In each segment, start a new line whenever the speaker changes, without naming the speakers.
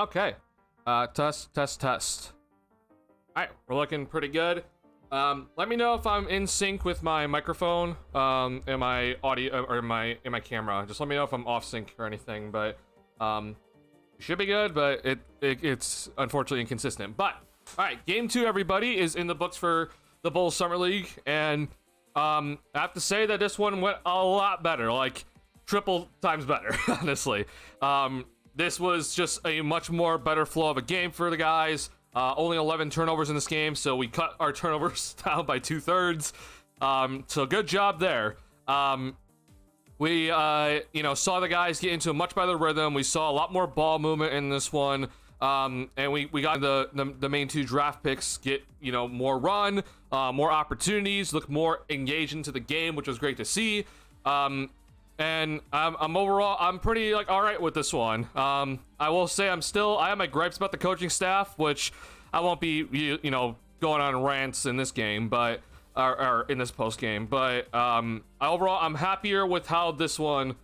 Okay. Test, test, test. All right, we're looking pretty good. Let me know if I'm in sync with my microphone, and my audio, or my camera. Just let me know if I'm off sync or anything. But it should be good, but it's unfortunately inconsistent. But all right, game 2, everybody, is in the books for the Bulls Summer League, and I have to say that this one went a lot better, like triple times better, honestly. This was just a much more better flow of a game for the guys. Only 11 turnovers in this game, so we cut our turnovers down by 2/3. So good job there. We saw the guys get into a much better rhythm. We saw a lot more ball movement in this one. And we got the main 2 draft picks get, more run, more opportunities, look more engaged into the game, which was great to see. And I'm overall, I'm pretty all right with this one. I will say I have my gripes about the coaching staff, which I won't be, going on rants in this game, but, or in this post game. But overall, I'm happier with how this one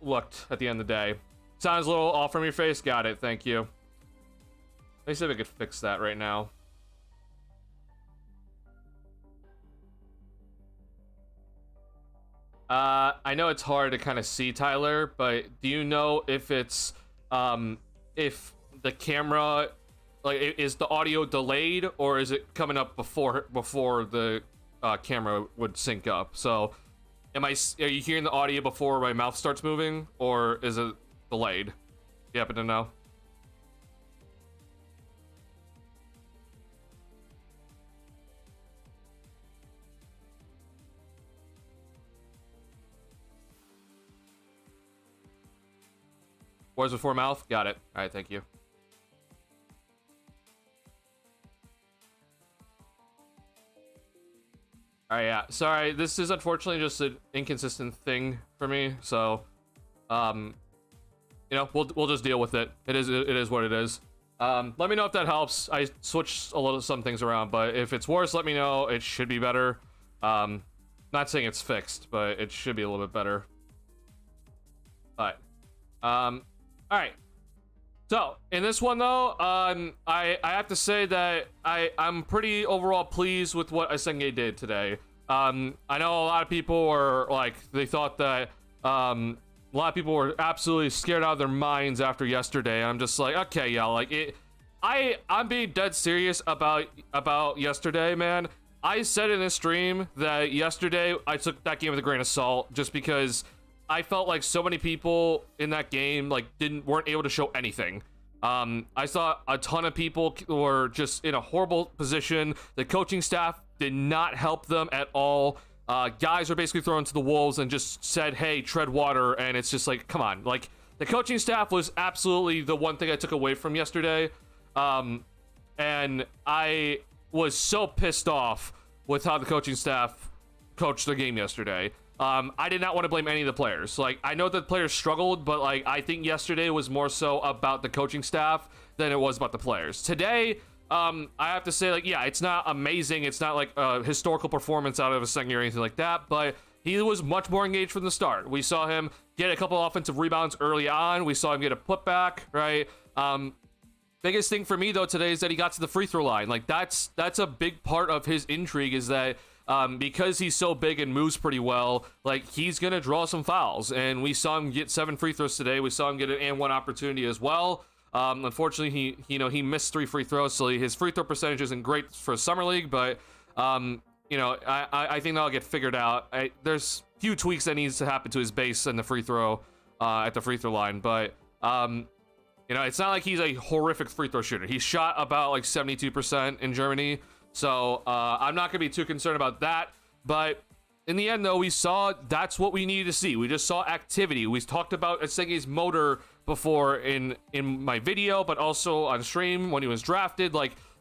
looked at the end of the day. Sounds a little off from your face. Got it. Thank you. Let me see if I could fix that right now. I know it's hard to kind of see, Tyler, but do you know if it's if the camera, is the audio delayed, or is it coming up before the camera would sync up? So are you hearing the audio before my mouth starts moving, or is it delayed? You happen to know? Words before mouth? Got it. All right, thank you. All right, yeah. Sorry, this is unfortunately just an inconsistent thing for me. So, we'll just deal with it. It is what it is. Let me know if that helps. I switched some things around, but if it's worse, let me know. It should be better. Not saying it's fixed, but it should be a little bit better. All right. All right. So in this one though, I have to say that I'm pretty overall pleased with what Asenge did today. I know a lot of people were they thought that a lot of people were absolutely scared out of their minds after yesterday. I'm just like, okay, yeah, I'm being dead serious about yesterday, man. I said in this stream that yesterday I took that game with a grain of salt, just because I felt like so many people in that game weren't able to show anything. I saw a ton of people were just in a horrible position. The coaching staff did not help them at all. Guys were basically thrown to the wolves and just said, hey, tread water. And it's just come on. The coaching staff was absolutely the one thing I took away from yesterday. And I was so pissed off with how the coaching staff coached the game yesterday. I did not want to blame any of the players. I know that the players struggled, but I think yesterday was more so about the coaching staff than it was about the players. Today, I have to say, yeah, it's not amazing. It's not a historical performance out of a second or anything like that, but he was much more engaged from the start. We saw him get a couple offensive rebounds early on. We saw him get a putback, right? Biggest thing for me though today is that he got to the free throw line. That's a big part of his intrigue, is that because he's so big and moves pretty well, he's gonna draw some fouls, and we saw him get 7 free throws today. We saw him get an and 1 opportunity as well. Unfortunately, he missed 3 free throws, so his free throw percentage isn't great for Summer League, but I think that'll get figured out. There's few tweaks that needs to happen to his base and the free throw at the free throw line, but it's not like he's a horrific free throw shooter. He shot about 72% in Germany. So I'm not going to be too concerned about that. But in the end, though, we saw that's what we needed to see. We just saw activity. We talked about Asenge's motor before in my video, but also on stream when he was drafted.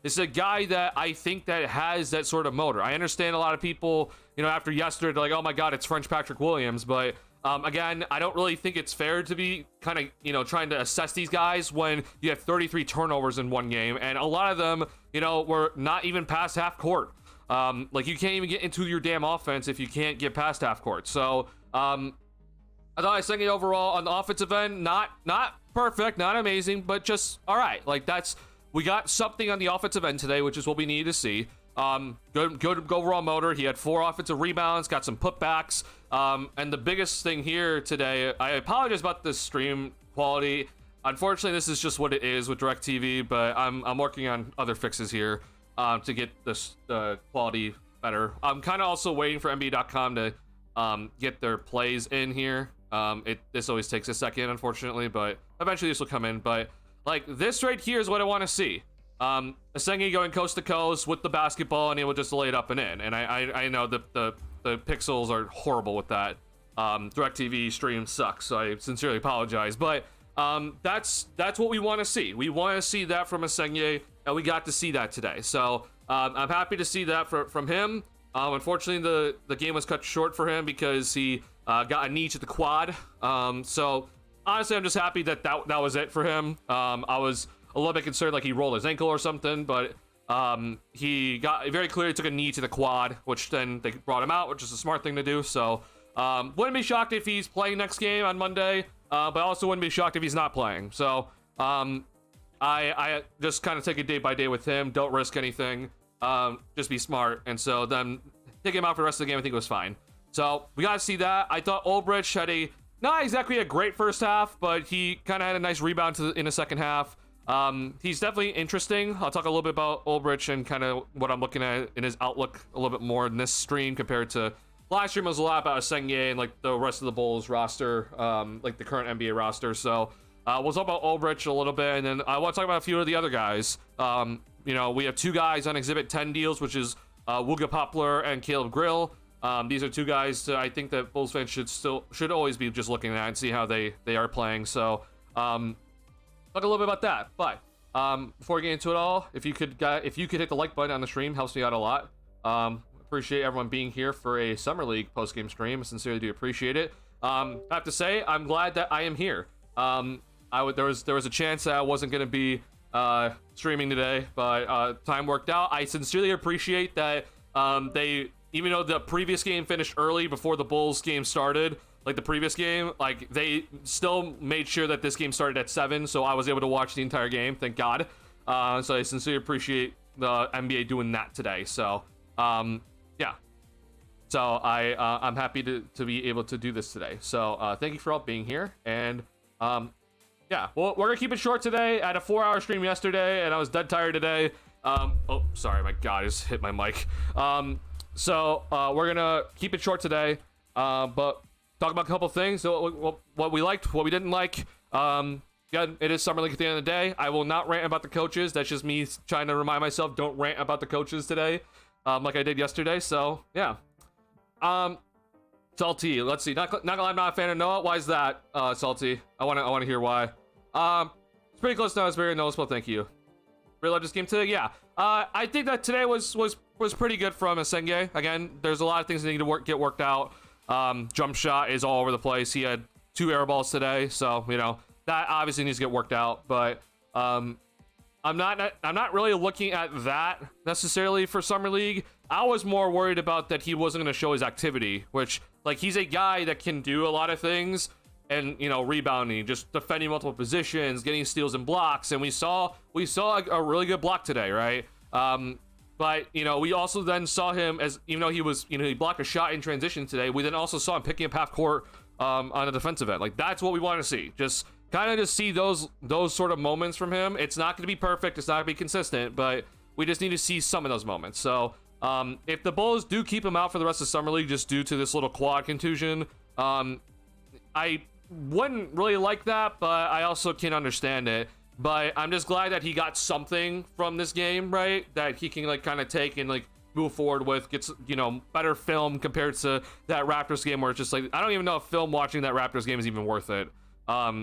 This is a guy that I think that has that sort of motor. I understand a lot of people, after yesterday, they're like, oh my God, it's French Patrick Williams. But again, I don't really think it's fair to be kind of, trying to assess these guys when you have 33 turnovers in one game. And a lot of them, were not even past half court. You can't even get into your damn offense if you can't get past half court. So, I thought Asenge overall on the offensive end, not perfect, not amazing, but just all right. Like we got something on the offensive end today, which is what we needed to see. Good overall motor. He had 4 offensive rebounds, got some putbacks. And the biggest thing here today, I apologize about the stream quality. Unfortunately, this is just what it is with DirecTV, but I'm working on other fixes here to get the quality better. I'm kind of also waiting for NBA.com to get their plays in here. This always takes a second, unfortunately, but eventually this will come in. But like this right here is what I want to see. Asenge going coast to coast with the basketball, and he will just lay it up and in. And I know the pixels are horrible with that. DirecTV stream sucks, so I sincerely apologize. But that's what we want to see. We want to see that from Asenge, and we got to see that today. So I'm happy to see that from him. Unfortunately, the game was cut short for him because he got a knee to the quad. So honestly, I'm just happy that was it for him. I was a little bit concerned like he rolled his ankle or something, but he got very clearly took a knee to the quad, which then they brought him out, which is a smart thing to do. So wouldn't be shocked if he's playing next game on Monday, but also wouldn't be shocked if he's not playing. So I just kind of take it day by day with him. Don't risk anything. Just be smart. And so then take him out for the rest of the game, I think it was fine. So we got to see that. I thought Ulbrich had not exactly a great first half, but he kind of had a nice rebound in the second half. He's definitely interesting. I'll talk a little bit about Ulbrich and kind of what I'm looking at in his outlook a little bit more in this stream compared to last stream. Was a lot about Asenge and like the rest of the Bulls roster, like the current NBA roster. So we'll talk about Ulbrich a little bit, and then I want to talk about a few of the other guys. You know, we have 2 guys on Exhibit 10 deals, which is Wooga Poplar and Caleb Grill. These are 2 guys I think that Bulls fans should always be just looking at and see how they are playing. So talk a little bit about that. But before we get into it all, if you could hit the like button on the stream, helps me out a lot. Appreciate everyone being here for a Summer League post-game stream. I sincerely do appreciate it. I have to say, I'm glad that I am here. There was a chance that I wasn't going to be streaming today, but time worked out. I sincerely appreciate that even though the previous game finished early before the Bulls game started, like the previous game, like they still made sure that this game started at 7, so I was able to watch the entire game, thank God. So I sincerely appreciate the NBA doing that today. So yeah, so I'm happy to be able to do this today. So thank you for all being here, and yeah, well, we're gonna keep it short today. I had a 4-hour stream yesterday, and I was dead tired today. Oh, sorry, my God, I just hit my mic. So we're gonna keep it short today, but talk about a couple things. So what we liked, what we didn't like. Yeah, it is Summer League at the end of the day. I will not rant about the coaches. That's just me trying to remind myself, don't rant about the coaches today, like I did yesterday. So yeah. Salty, let's see. Not gonna lie, I'm not a fan of Noah. Why is that, Salty? I wanna hear why. It's pretty close now. It's very noticeable. Thank you. Really love this game today. Yeah. I think that today was pretty good from Asenge. Again, there's a lot of things that need to get worked out. Jump shot is all over the place. He had 2 air balls today, so you know that obviously needs to get worked out. But I'm not really looking at that necessarily for Summer League. I was more worried about that he wasn't going to show his activity, which like he's a guy that can do a lot of things, and you know, rebounding, just defending multiple positions, getting steals and blocks, and we saw a really good block today, right? But you know, we also then saw him as, even though he blocked a shot in transition today, we then also saw him picking up half court on a defensive end. Like that's what we want to see. Just kind of see those sort of moments from him. It's not going to be perfect, it's not going to be consistent, but we just need to see some of those moments. So if the Bulls do keep him out for the rest of Summer League just due to this little quad contusion, I wouldn't really like that, but I also can understand it. But I'm just glad that he got something from this game, right? That he can like kind of take and like move forward with, gets, you know, better film compared to that Raptors game where it's just like, I don't even know if film watching that Raptors game is even worth it.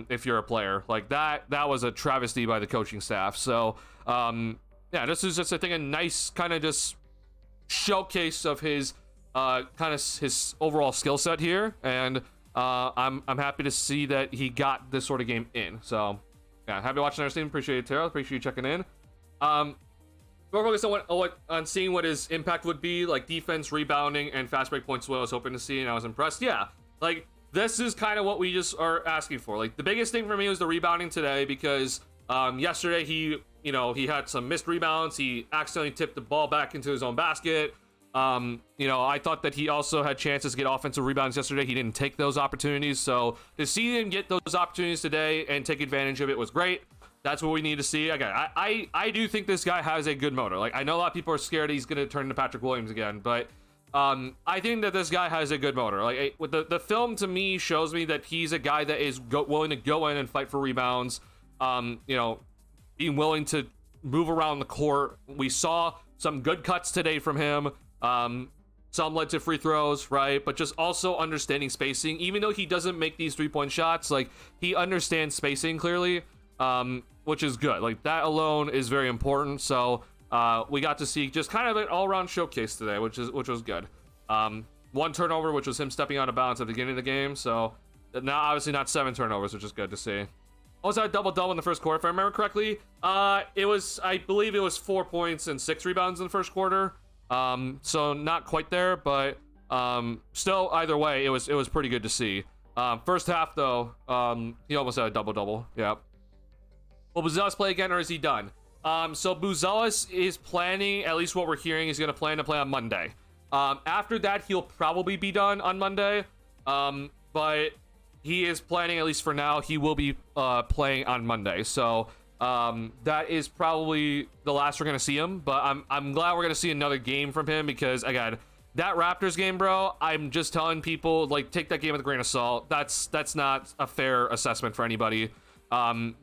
If you're a player like that was a travesty by the coaching staff. So yeah, this is just, I think, a nice kind of just showcase of his kind of his overall skill set here, and I'm happy to see that he got this sort of game in. So yeah, happy to watch another stream. Appreciate it, Tara. Appreciate you checking in. More focused on seeing what his impact would be, like defense, rebounding, and fast break points. What I was hoping to see, and I was impressed. Yeah, like this is kind of what we just are asking for. Like, the biggest thing for me was the rebounding today, because yesterday he had some missed rebounds. He accidentally tipped the ball back into his own basket. I thought that he also had chances to get offensive rebounds yesterday. He didn't take those opportunities. So to see him get those opportunities today and take advantage of it was great. That's what we need to see. Again, I do think this guy has a good motor. Like, I know a lot of people are scared he's going to turn into Patrick Williams again, but I think that this guy has a good motor. Like, with the film to me shows me that he's a guy that is willing to go in and fight for rebounds. Being willing to move around the court. We saw some good cuts today from him. Some led to free throws, right? But just also understanding spacing. Even though he doesn't make these 3-point shots, like, he understands spacing clearly, which is good. Like, that alone is very important. So we got to see just kind of an all-around showcase today, which was good. One turnover, which was him stepping out of bounds at the beginning of the game. So now, obviously not 7 turnovers, which is good to see. Also had a double-double in the first quarter, if I remember correctly. I believe it was 4 points and 6 rebounds in the first quarter. So not quite there, but still, either way, it was pretty good to see. First half, though, he almost had a double-double. Yeah. Will Buzelis play again, or is he done? So Buzelis is planning, at least what we're hearing, he's going to plan to play on Monday. After that, he'll probably be done on Monday. But he is planning, at least for now, he will be playing on Monday. So that is probably the last we're going to see him. But I'm glad we're going to see another game from him, because, again, that Raptors game, bro, I'm just telling people, like, take that game with a grain of salt. That's not a fair assessment for anybody.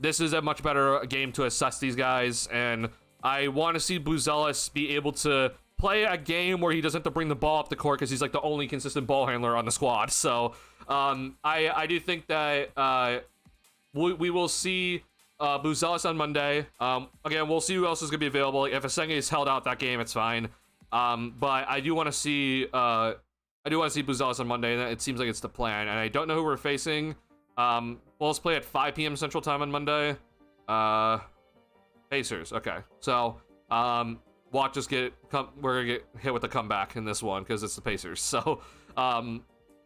This is a much better game to assess these guys, and I want to see Buzelis be able to play a game where he doesn't have to bring the ball up the court, because he's like the only consistent ball handler on the squad. So I do think that we will see Buzelis on Monday. Again, we'll see who else is going to be available. If Asenge is held out that game, it's fine. But I do want to see Buzelis on Monday, and it seems like it's the plan. And I don't know who we're facing. Bulls play at 5 p.m. Central Time on Monday. Pacers. Okay, so watch us we're gonna get hit with a comeback in this one, because it's the Pacers. So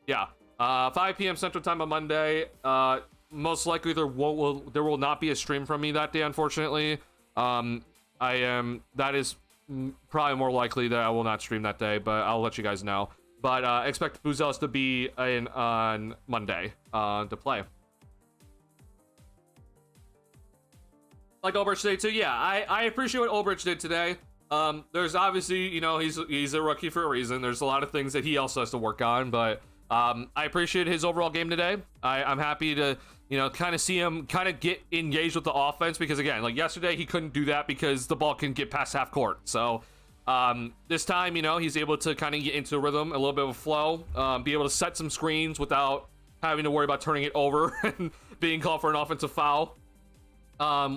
yeah, 5 p.m. Central Time on Monday. Most likely there will not be a stream from me that day, unfortunately. That is probably more likely that I will not stream that day, but I'll let you guys know. But expect Buzelis to be in on Monday to play. Like Ulbrich today too. Yeah, I appreciate what Ulbrich did today. There's obviously, he's a rookie for a reason. There's a lot of things that he also has to work on, but I appreciate his overall game today. I'm happy to kind of see him kind of get engaged with the offense, because, again, like yesterday, he couldn't do that because the ball couldn't get past half court. So this time, he's able to kind of get into a rhythm, a little bit of a flow, be able to set some screens without having to worry about turning it over and being called for an offensive foul,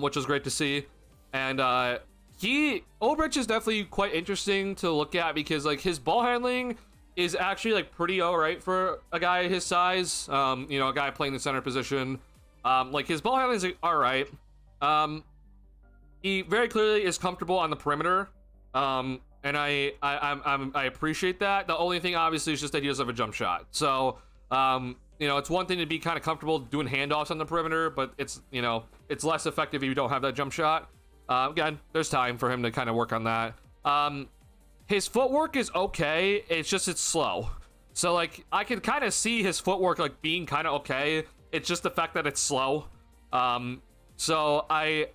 which was great to see. And Ulbrich is definitely quite interesting to look at, because, like, his ball handling is actually, like, pretty all right for a guy his size. A guy playing the center position. Like, his ball handling is, like, all right. He very clearly is comfortable on the perimeter. And I appreciate that. The only thing, obviously, is just that he doesn't have a jump shot. So, it's one thing to be kind of comfortable doing handoffs on the perimeter, but it's less effective if you don't have that jump shot. Again, there's time for him to kind of work on that. His footwork is okay. It's slow. So, like, I can kind of see his footwork, like, being kind of okay. It's just the fact that it's slow. So I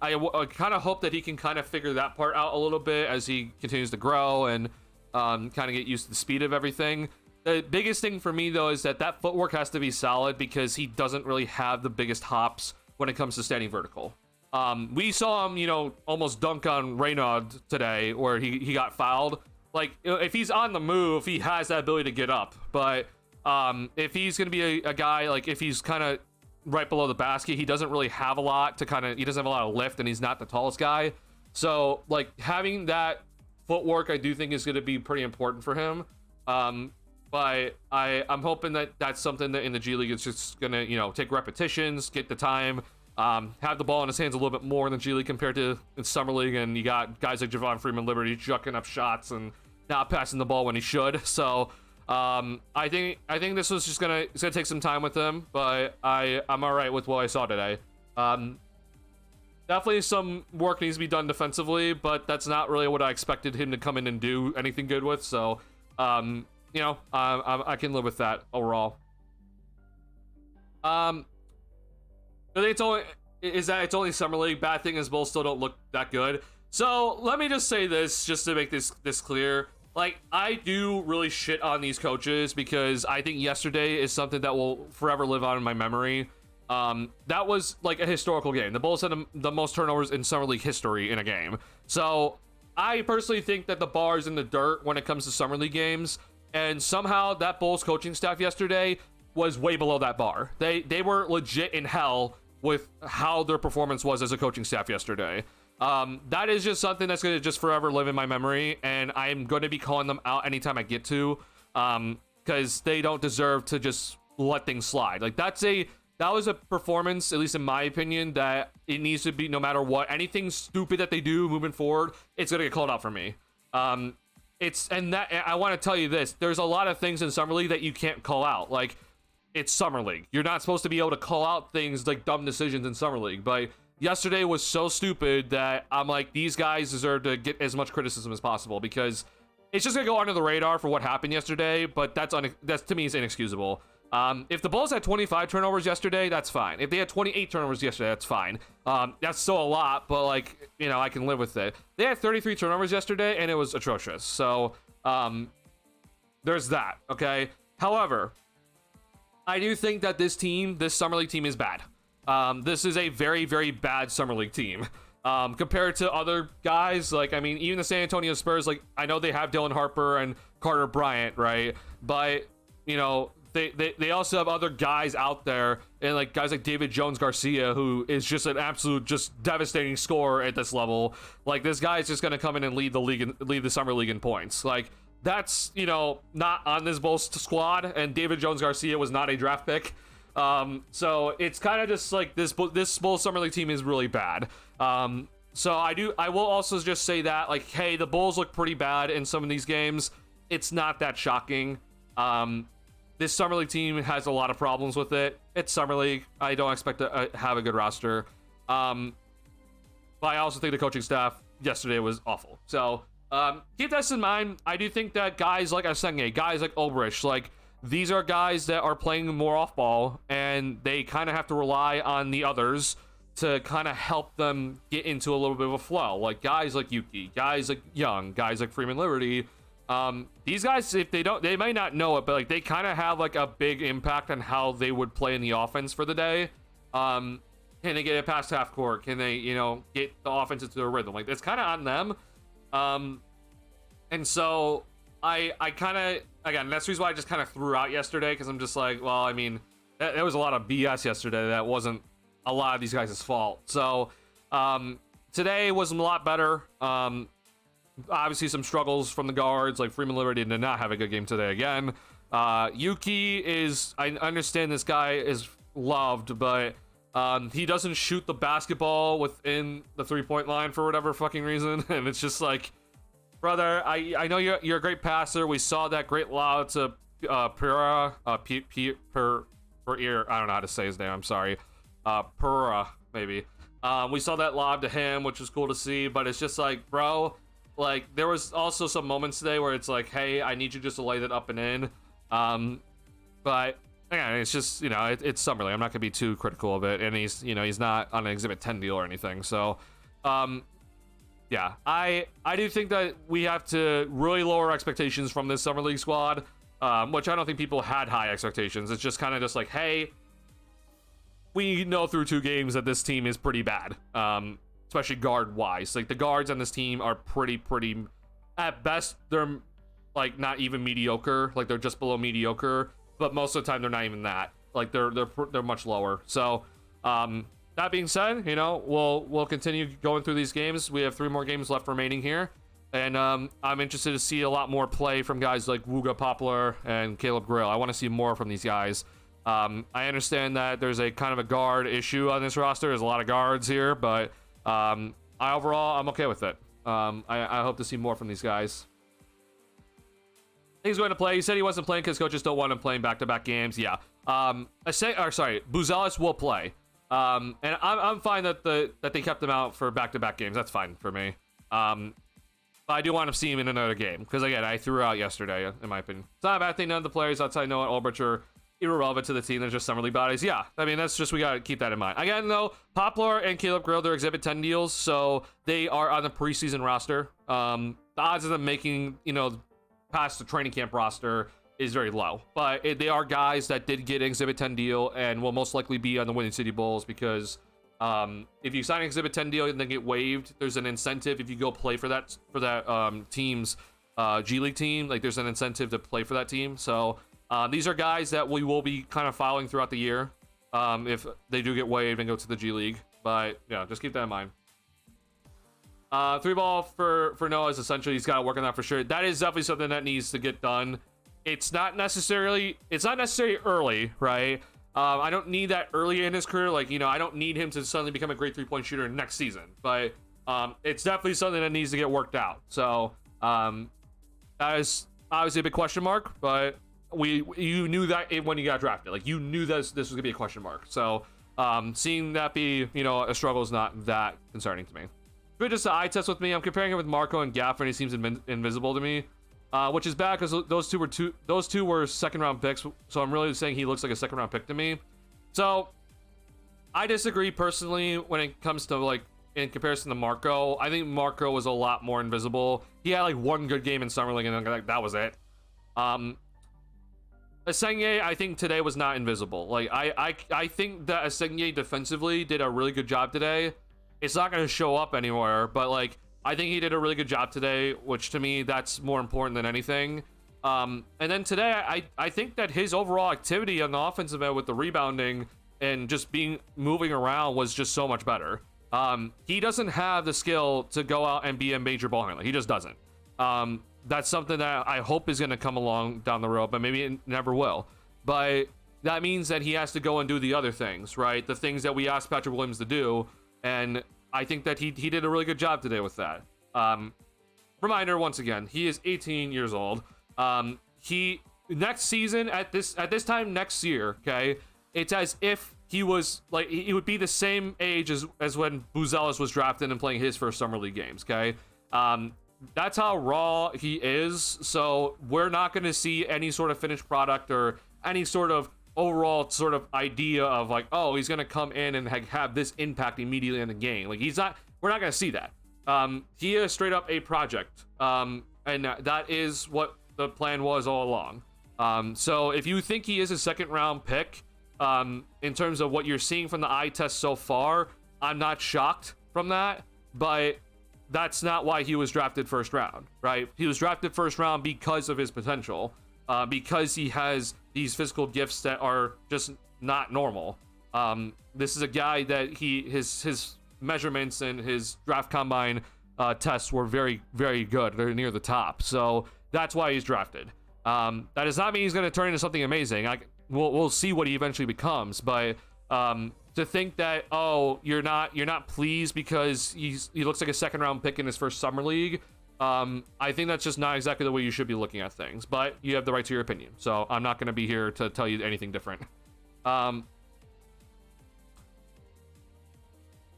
kind of hope that he can kind of figure that part out a little bit as he continues to grow and kind of get used to the speed of everything. The biggest thing for me, though, is that footwork has to be solid, because he doesn't really have the biggest hops when it comes to standing vertical. We saw him, almost dunk on Reynaud today, where he got fouled. Like, if he's on the move, he has that ability to get up. But if he's going to be a guy, like, if he's kind of right below the basket, he doesn't really have a lot to he doesn't have a lot of lift, and he's not the tallest guy. So, like, having that footwork, I do think is going to be pretty important for him. But I'm hoping that that's something that in the G League is just going to, take repetitions, get the time, have the ball in his hands a little bit more in the G League compared to in Summer League, and you got guys like Javon Freeman Liberty jucking up shots and not passing the ball when he should. So I think this was just it's gonna take some time with him, but I'm all right with what I saw today. Definitely some work needs to be done defensively, but that's not really what I expected him to come in and do anything good with. So, you know, I can live with that overall. I think it's only summer league. Bad thing is Bulls still don't look that good. So let me just say this, just to make this clear. Like, I do really shit on these coaches because I think yesterday is something that will forever live on in my memory. That was like a historical game. The Bulls had the most turnovers in summer league history in a game. So I personally think that the bar is in the dirt when it comes to summer league games, and somehow that Bulls coaching staff yesterday was way below that bar. They were legit in hell with how their performance was as a coaching staff yesterday. That is just something that's going to just forever live in my memory, and I'm going to be calling them out anytime I get to, because they don't deserve to just let things slide. Like, that was a performance, at least in my opinion, that it needs to be, no matter what, anything stupid that they do moving forward, it's going to get called out for me. I want to tell you this, there's a lot of things in Summer League that you can't call out. Like, it's Summer League. You're not supposed to be able to call out things like dumb decisions in Summer League, but yesterday was so stupid that I'm like, these guys deserve to get as much criticism as possible, because it's just going to go under the radar for what happened yesterday, but that's to me is inexcusable. If the Bulls had 25 turnovers yesterday, that's fine. If they had 28 turnovers yesterday, that's fine. That's still a lot, but, like, you know, I can live with it. They had 33 turnovers yesterday, and it was atrocious. So, there's that, okay? However, I do think that this Summer League team is bad. This is a very, very bad Summer League team. Compared to other guys, like, I mean, even the San Antonio Spurs, like, I know they have Dylan Harper and Carter Bryant, right? But, you know, they also have other guys out there, and like guys like David Jones Garcia, who is just an absolute just devastating scorer at this level. Like, this guy is just going to come in and lead the Summer League in points. Like, that's, you know, not on this Bulls squad, and David Jones Garcia was not a draft pick. So it's kind of just like this Bulls Summer League team is really bad. So I will also just say that, like, hey, the Bulls look pretty bad in some of these games. It's not that shocking. This Summer League team has a lot of problems with it. It's Summer League. I don't expect to have a good roster. But I also think the coaching staff yesterday was awful. So keep this in mind. I do think that guys like Asenge, guys like Ulbrich, like, these are guys that are playing more off ball, and they kind of have to rely on the others to kind of help them get into a little bit of a flow. Like guys like Yuki, guys like Young, guys like Freeman Liberty. These guys, if they might not know it, but like they kind of have like a big impact on how they would play in the offense for the day. Can they get it past half court? Can they, you know, get the offense into a rhythm? Like, it's kind of on them. And so I kind of, again, that's the reason why I just kind of threw out yesterday, because I'm just like, well, I mean, there was a lot of BS yesterday that wasn't a lot of these guys' fault. So today was a lot better. Obviously some struggles from the guards, like Freeman Liberty did not have a good game today again. Yuki is, I understand this guy is loved, but he doesn't shoot the basketball within the 3-point line for whatever fucking reason. And it's just like, brother, I know you're a great passer. We saw that great lob to Pereira, I don't know how to say his name, I'm sorry. Pereira, maybe. We saw that lob to him, which was cool to see, but it's just like, bro, like, there was also some moments today where it's like, hey, I need you just to lay that up and in. But again, it's just, you know, it's Summer League. I'm not gonna be too critical of it, and he's, you know, he's not on an Exhibit 10 deal or anything. So, yeah, I do think that we have to really lower expectations from this Summer League squad, which I don't think people had high expectations. It's just kind of just like, hey, we know through 2 games that this team is pretty bad, especially guard-wise. Like, the guards on this team are pretty, at best, they're, like, not even mediocre. Like, they're just below mediocre, but most of the time, they're not even that. Like, they're much lower. So, that being said, you know, we'll continue going through these games. We have 3 more games left remaining here, and I'm interested to see a lot more play from guys like Wooga Poplar and Caleb Grill. I want to see more from these guys. I understand that there's a kind of a guard issue on this roster. There's a lot of guards here, but overall, I'm okay with it. I hope to see more from these guys. He's going to play. He said he wasn't playing because coaches don't want him playing back-to-back games. Yeah. Buzelis will play. And I'm fine that they kept him out for back-to-back games. That's fine for me. But I do want to see him in another game because again, I threw out yesterday, in my opinion. It's not a bad thing. None of the players outside Noah and Ulbrich are irrelevant to the team. They're just summer league bodies. Yeah, I mean that's just we gotta keep that in mind. Again, though, Poplar and Caleb Grill, they're Exhibit 10 deals, so they are on the preseason roster. The odds of them making past the training camp roster is very low, but they are guys that did get an Exhibit 10 deal and will most likely be on the Winning City Bulls because if you sign an Exhibit 10 deal and then get waived, there's an incentive if you go play for that team's G League team. Like there's an incentive to play for that team. So these are guys that we will be kind of following throughout the year if they do get waived and go to the G League. But yeah, just keep that in mind. 3-ball for Noah is essentially he's got to work on that for sure. That is definitely something that needs to get done. It's not necessarily early, right? I don't need that early in his career. Like, I don't need him to suddenly become a great 3-point shooter next season. But it's definitely something that needs to get worked out. So that is obviously a big question mark, but you knew that when you got drafted. Like, you knew this was gonna be a question mark. So seeing that be a struggle is not that concerning to me. Just the eye test with me. I'm comparing him with Marco and Gafford, and he seems invisible to me, which is bad because those two were second-round picks. So I'm really saying he looks like a second-round pick to me. So I disagree personally when it comes to like in comparison to Marco. I think Marco was a lot more invisible. He had like one good game in Summer League, and then that was it. Asengye, I think today was not invisible. Like I think that Asengye defensively did a really good job today. It's not going to show up anywhere, but like I think he did a really good job today, which to me that's more important than anything. And then today I think that his overall activity on the offensive end with the rebounding and just moving around was just so much better. He doesn't have the skill to go out and be a major ball handler. He just doesn't. That's something that I hope is going to come along down the road, but maybe it never will. But that means that he has to go and do the other things, right? The things that we asked Patrick Williams to do. And I think that he did a really good job today with that. Reminder, once again, he is 18 years old. He next season at this time next year, okay, it's as if he was like he would be the same age as when Buzelis was drafted and playing his first summer league games, okay? That's how raw he is. So we're not going to see any sort of finished product or any sort of overall sort of idea of like, oh, he's going to come in and have this impact immediately in the game. Like we're not going to see that. He is straight up a project. And that is what the plan was all along. So if you think he is a second round pick, in terms of what you're seeing from the eye test so far, I'm not shocked from that, but that's not why he was drafted first round, right? He was drafted first round because of his potential, because he has these physical gifts that are just not normal. This is a guy that his measurements and his draft combine tests were very, very good. They're near the top. So that's why he's drafted. That does not mean he's going to turn into something amazing. We'll see what he eventually becomes. But to think that, oh, you're not pleased because he looks like a second round pick in his first summer league, I think that's just not exactly the way you should be looking at things. But you have the right to your opinion, so I'm not going to be here to tell you anything different.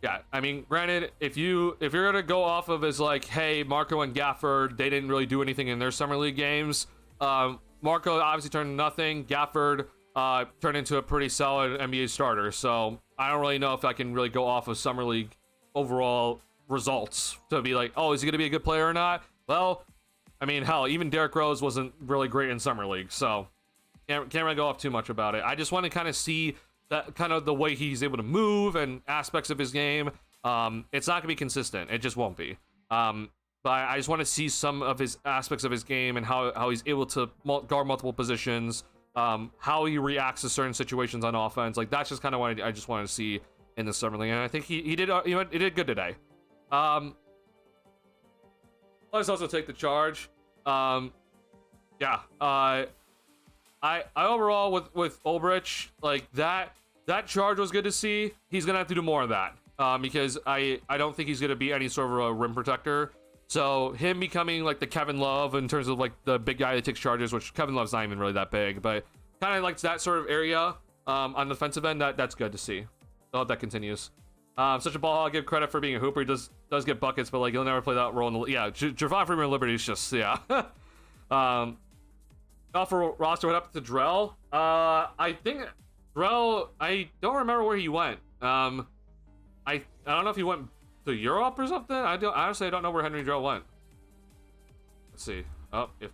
Yeah, I mean, granted, if you're gonna go off of as like, hey, Marco and Gafford, they didn't really do anything in their summer league games. Marco obviously turned nothing. Gafford turned into a pretty solid NBA starter. So I don't really know if I can really go off of summer league overall results to be like, oh, is he gonna be a good player or not? Well, I mean, hell, even Derrick Rose wasn't really great in summer league, so can't really go off too much about it. I just want to kind of see that kind of the way he's able to move and aspects of his game. It's not gonna be consistent. It just won't be. But I just want to see some of his aspects of his game and how he's able to guard multiple positions, how he reacts to certain situations on offense. Like that's just kind of what I just wanted to see in the summer league, and I think he did good today. Let's also take the charge. Yeah. I overall with Ulbrich, like that charge was good to see. He's gonna have to do more of that because I don't think he's gonna be any sort of a rim protector. So him becoming like the Kevin Love in terms of like the big guy that takes charges, which Kevin Love's not even really that big, but kind of like that sort of area on the defensive end. That's good to see. I hope that continues. Such a ball hog. Give credit for being a hooper. He does get buckets, but like he'll never play that role in the Javon Freeman Liberty is just for roster went up to Drell. I think Drell. I don't remember where he went. I don't know if he went to Europe or something. Honestly, I don't know where Henry Drell went. Let's see. Oh, if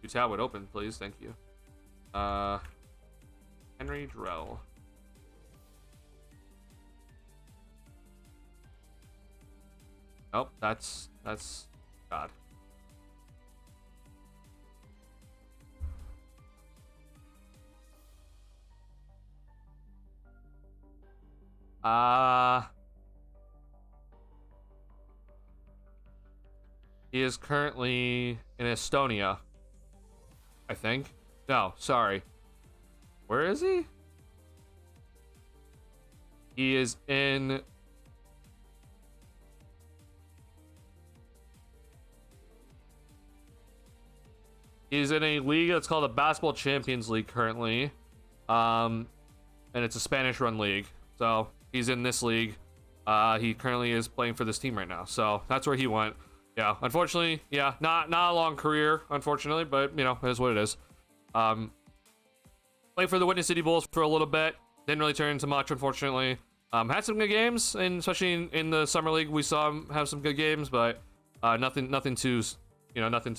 your tab would open, please. Thank you. Henry Drell. Oh, that's God. He is currently in Estonia, I think. No, sorry. Where is he? He is in... He's in a league that's called the Basketball Champions League currently. And it's a Spanish-run league. So he's in this league. He currently is playing for this team right now. So that's where he went. Yeah, unfortunately, yeah, not a long career, unfortunately, but you know, it is what it is. Played for the Windy City Bulls for a little bit. Didn't really turn into much, unfortunately. Had some good games, and especially in the summer league, we saw him have some good games, but nothing to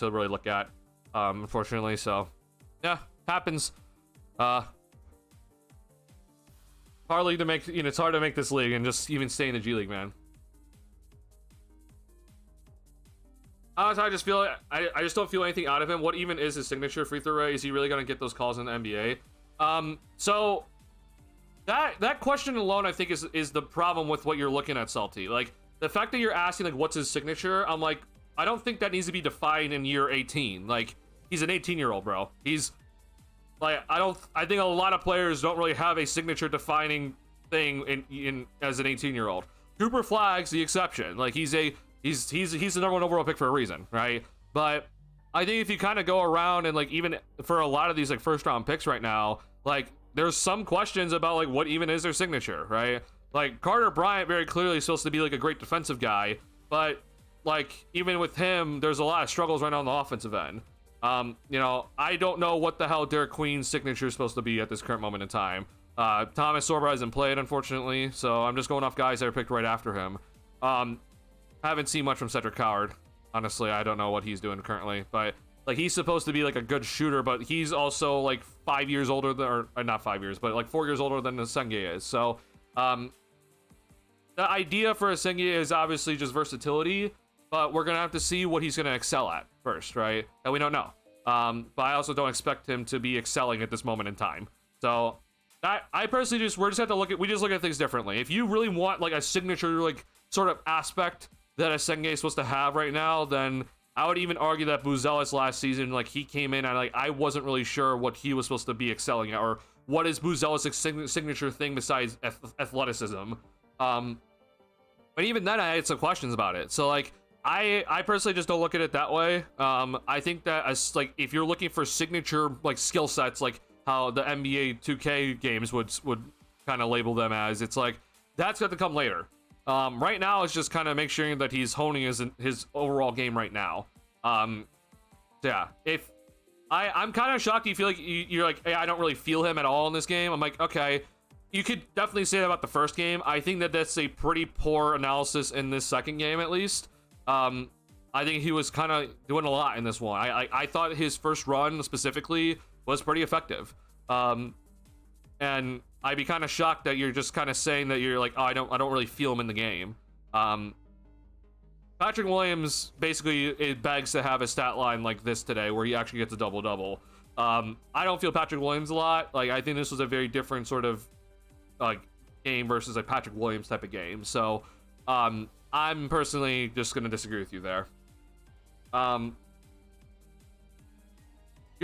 really look at, unfortunately. So yeah, happens. Hardly to make, it's hard to make this league and just even stay in the G League, man. Honestly, I just feel I just don't feel anything out of him. What even is his signature free throw rate? Is he really gonna get those calls in the NBA? So that question alone, I think, is the problem with what you're looking at, Salty. Like the fact that you're asking like what's his signature, I'm like, I don't think that needs to be defined in year 18. Like he's an 18-year-old, bro. He's like, I think a lot of players don't really have a signature defining thing in as an 18-year-old. Cooper Flagg's the exception. Like he's the number one overall pick for a reason, right? But I think if you kind of go around and like even for a lot of these like first round picks right now, like there's some questions about like what even is their signature, right? Like Carter Bryant very clearly is supposed to be like a great defensive guy, but like even with him, there's a lot of struggles right now on the offensive end. I don't know what the hell Derek Queen's signature is supposed to be at this current moment in time. Thomas Sorba hasn't played, unfortunately, so I'm just going off guys that are picked right after him. Haven't seen much from Cedric Coward. Honestly, I don't know what he's doing currently, but like he's supposed to be like a good shooter, but he's also like 5 years older than, or not 5 years, but like 4 years older than Asenge is. So, the idea for Asenge is obviously just versatility, but we're gonna have to see what he's gonna excel at first, right? And we don't know. But I also don't expect him to be excelling at this moment in time. So, I personally we just look at things differently. If you really want like a signature like sort of aspect that Asenge is supposed to have right now, then I would even argue that Buzelis last season, like he came in and like I wasn't really sure what he was supposed to be excelling at, or what is Buzelis' signature thing besides athleticism. But even then, I had some questions about it. So like I personally just don't look at it that way. I think that as like if you're looking for signature like skill sets, like how the NBA 2K games would kind of label them as, it's like that's got to come later. Right now it's just kind of make sure that he's honing his overall game right now. Yeah, if I'm kind of shocked you feel like you're like, hey, I don't really feel him at all in this game. I'm like, okay, you could definitely say that about the first game. I think that that's a pretty poor analysis in this second game, at least. I think he was kind of doing a lot in this one. I thought his first run specifically was pretty effective. And I'd be kind of shocked that you're just kind of saying that you're like, oh, I don't really feel him in the game. Patrick Williams basically it begs to have a stat line like this today, where he actually gets a double-double. I don't feel Patrick Williams a lot. Like I think this was a very different sort of like game versus a Patrick Williams type of game. So I'm personally just gonna disagree with you there. You're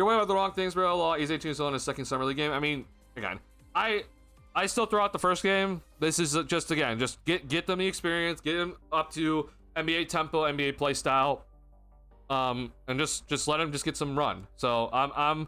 worried about the wrong things, bro. He's 18 still in his second summer league game. I mean, again, I still throw out the first game. This is just get them the experience, get them up to NBA tempo, NBA play style, and just let him just get some run. So I'm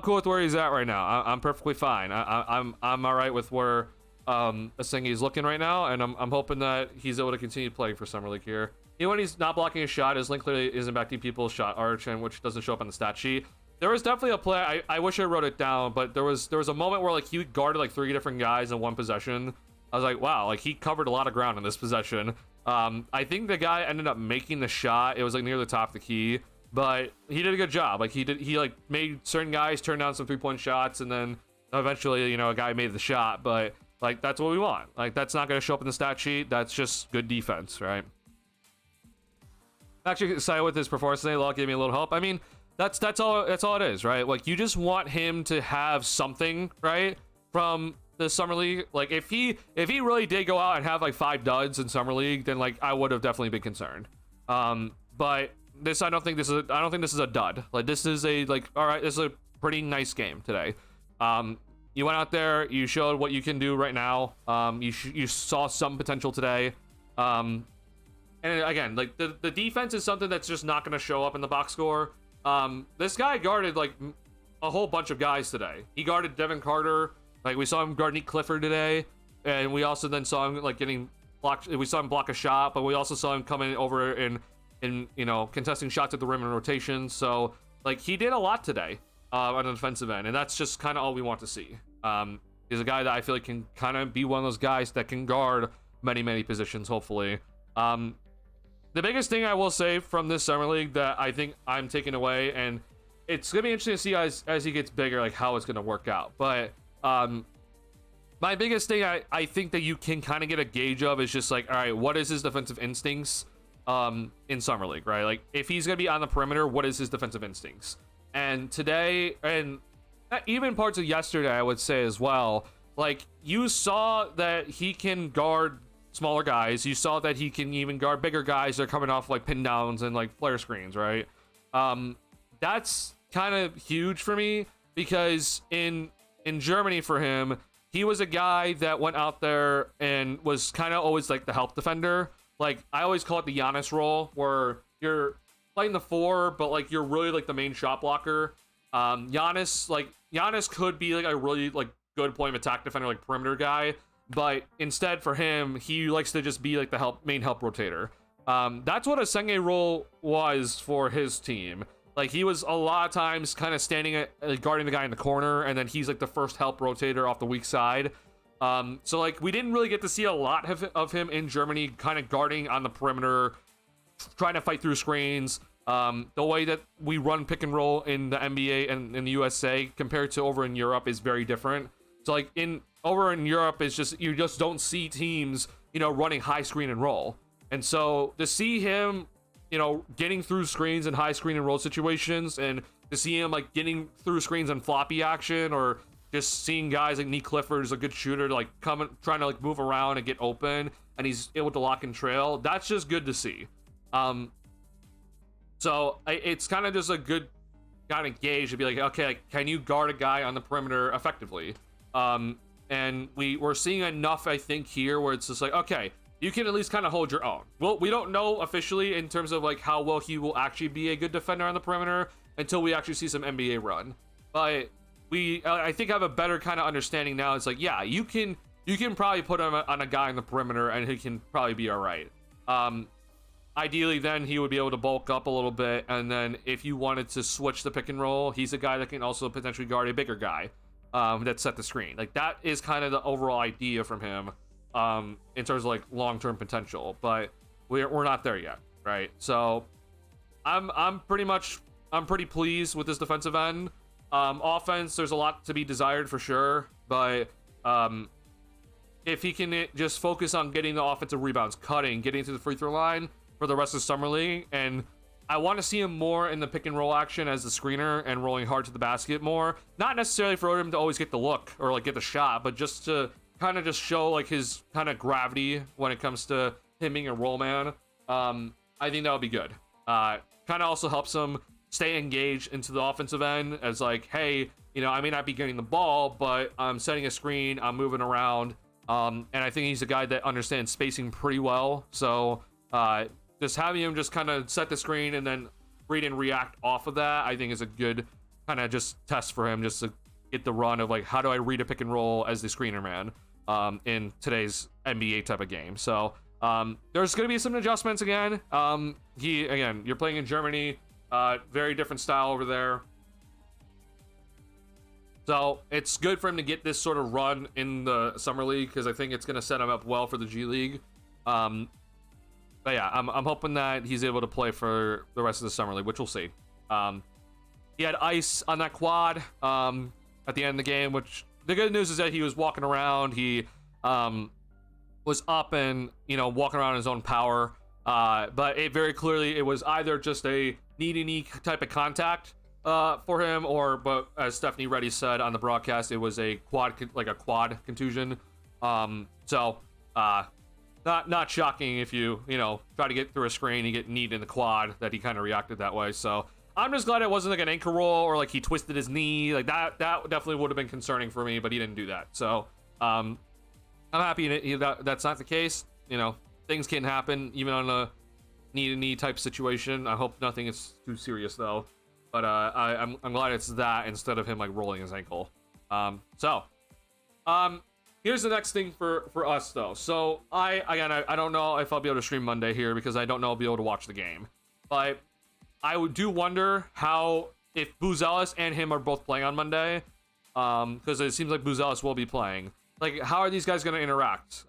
cool with where he's at right now. I'm perfectly fine. I'm all right with where Asengi's looking right now, and I'm hoping that he's able to continue playing for Summer League here. Even when he's not blocking a shot, his link clearly isn't impacting people's shot arch, and which doesn't show up on the stat sheet. There was definitely a play. I wish I wrote it down, but there was a moment where like he guarded like 3 different guys in one possession. I was like, wow, like he covered a lot of ground in this possession. I think the guy ended up making the shot. It was like near the top of the key, but he did a good job. Like he like made certain guys turn down some 3-point shots, and then eventually, you know, a guy made the shot. But like that's what we want. Like that's not going to show up in the stat sheet. That's just good defense, right? Actually excited with his performance today. Law gave me a little help. I mean, that's all it is, right? Like you just want him to have something, right, from the Summer League. Like if he really did go out and have like 5 duds in Summer League, then like I would have definitely been concerned. But this, I don't think this is a dud. Like this is a like, all right, this is a pretty nice game today. You went out there, you showed what you can do right now. You saw some potential today. And again, like the defense is something that's just not going to show up in the box score. This guy guarded like a whole bunch of guys today. He guarded Devin Carter. Like we saw him guard Nick Clifford today, and we also then saw him like getting blocked. We saw him block a shot, but we also saw him coming over and you know, contesting shots at the rim in rotation. So like he did a lot today on the defensive end, and that's just kind of all we want to see. He's a guy that I feel like can kind of be one of those guys that can guard many positions. Hopefully. The biggest thing I will say from this Summer League that I think I'm taking away, and it's gonna be interesting to see as he gets bigger, like how it's gonna work out. But my biggest thing I think that you can kind of get a gauge of is just like, all right, what is his defensive instincts in Summer League, right? Like if he's gonna be on the perimeter, what is his defensive instincts? And today, and even parts of yesterday, I would say as well, like you saw that he can guard smaller guys. You saw that he can even guard bigger guys that are coming off like pin downs and like flare screens, right? That's kind of huge for me because in Germany for him, he was a guy that went out there and was kind of always like the help defender. Like I always call it the Giannis role, where you're playing the 4, but like you're really like the main shot blocker. Giannis could be like a really like good point of attack defender, like perimeter guy. But instead for him, he likes to just be like the main help rotator. That's what a Senge role was for his team. Like he was a lot of times kind of standing at guarding the guy in the corner, and then he's like the first help rotator off the weak side. So like we didn't really get to see a lot of him in Germany, kind of guarding on the perimeter, trying to fight through screens. The way that we run pick and roll in the NBA and in the USA compared to over in Europe is very different. So like over in Europe, it's just you just don't see teams, you know, running high screen and roll. And so to see him, you know, getting through screens in high screen and roll situations, and to see him like getting through screens on floppy action, or just seeing guys like Nick Clifford is a good shooter, to like trying to like move around and get open, and he's able to lock and trail. That's just good to see. So it's kind of just a good kind of gauge to be like, okay, like, can you guard a guy on the perimeter effectively? And we're seeing enough, I think, here where it's just like, okay, you can at least kind of hold your own. Well, we don't know officially in terms of like how well he will actually be a good defender on the perimeter until we actually see some NBA run. But I think have a better kind of understanding now. It's like, yeah, you can probably put him on a guy on the perimeter and he can probably be all right. Ideally, then he would be able to bulk up a little bit, and then if you wanted to switch the pick and roll, he's a guy that can also potentially guard a bigger guy. That set the screen. Like that is kind of the overall idea from him in terms of like long-term potential, but we're not there yet, right? So I'm pretty pleased with this defensive end. Offense, there's a lot to be desired for sure, but if he can just focus on getting the offensive rebounds, getting to the free throw line for the rest of the Summer League, and I want to see him more in the pick and roll action as the screener and rolling hard to the basket more. Not necessarily for him to always get the look or like get the shot, but just to kind of just show like his kind of gravity when it comes to him being a roll man. I think that would be good. Kind of also helps him stay engaged into the offensive end as like, hey, you know, I may not be getting the ball, but I'm setting a screen, I'm moving around. And I think he's a guy that understands spacing pretty well. So just having him just kind of set the screen and then read and react off of that, I think is a good kind of just test for him, just to get the run of like, how do I read a pick and roll as the screener man in today's NBA type of game. So there's going to be some adjustments again. You're playing in Germany, very different style over there. So it's good for him to get this sort of run in the Summer League, because I think it's going to set him up well for the G League. But yeah, I'm hoping that he's able to play for the rest of the Summer League, which we'll see. He had ice on that quad at the end of the game, which the good news is that he was walking around. He was up and, walking around in his own power. But it very clearly, it was either just a knee-to-knee type of contact for him, but as Stephanie Reddy said on the broadcast, it was a quad contusion. So not shocking if you try to get through a screen, you get kneed in the quad, that he kind of reacted that way. So I'm just glad it wasn't like an ankle roll or like he twisted his knee. Like that definitely would have been concerning for me, but he didn't do that. So I'm happy that's not the case. Things can happen even on a knee-to-knee type situation. I hope nothing is too serious though. But I'm glad it's that instead of him like rolling his ankle. Here's the next thing for us though. So I don't know if I'll be able to stream Monday here, because I don't know I'll be able to watch the game. But I do wonder if Buzelis and him are both playing on Monday, because it seems like Buzelis will be playing. Like, how are these guys going to interact?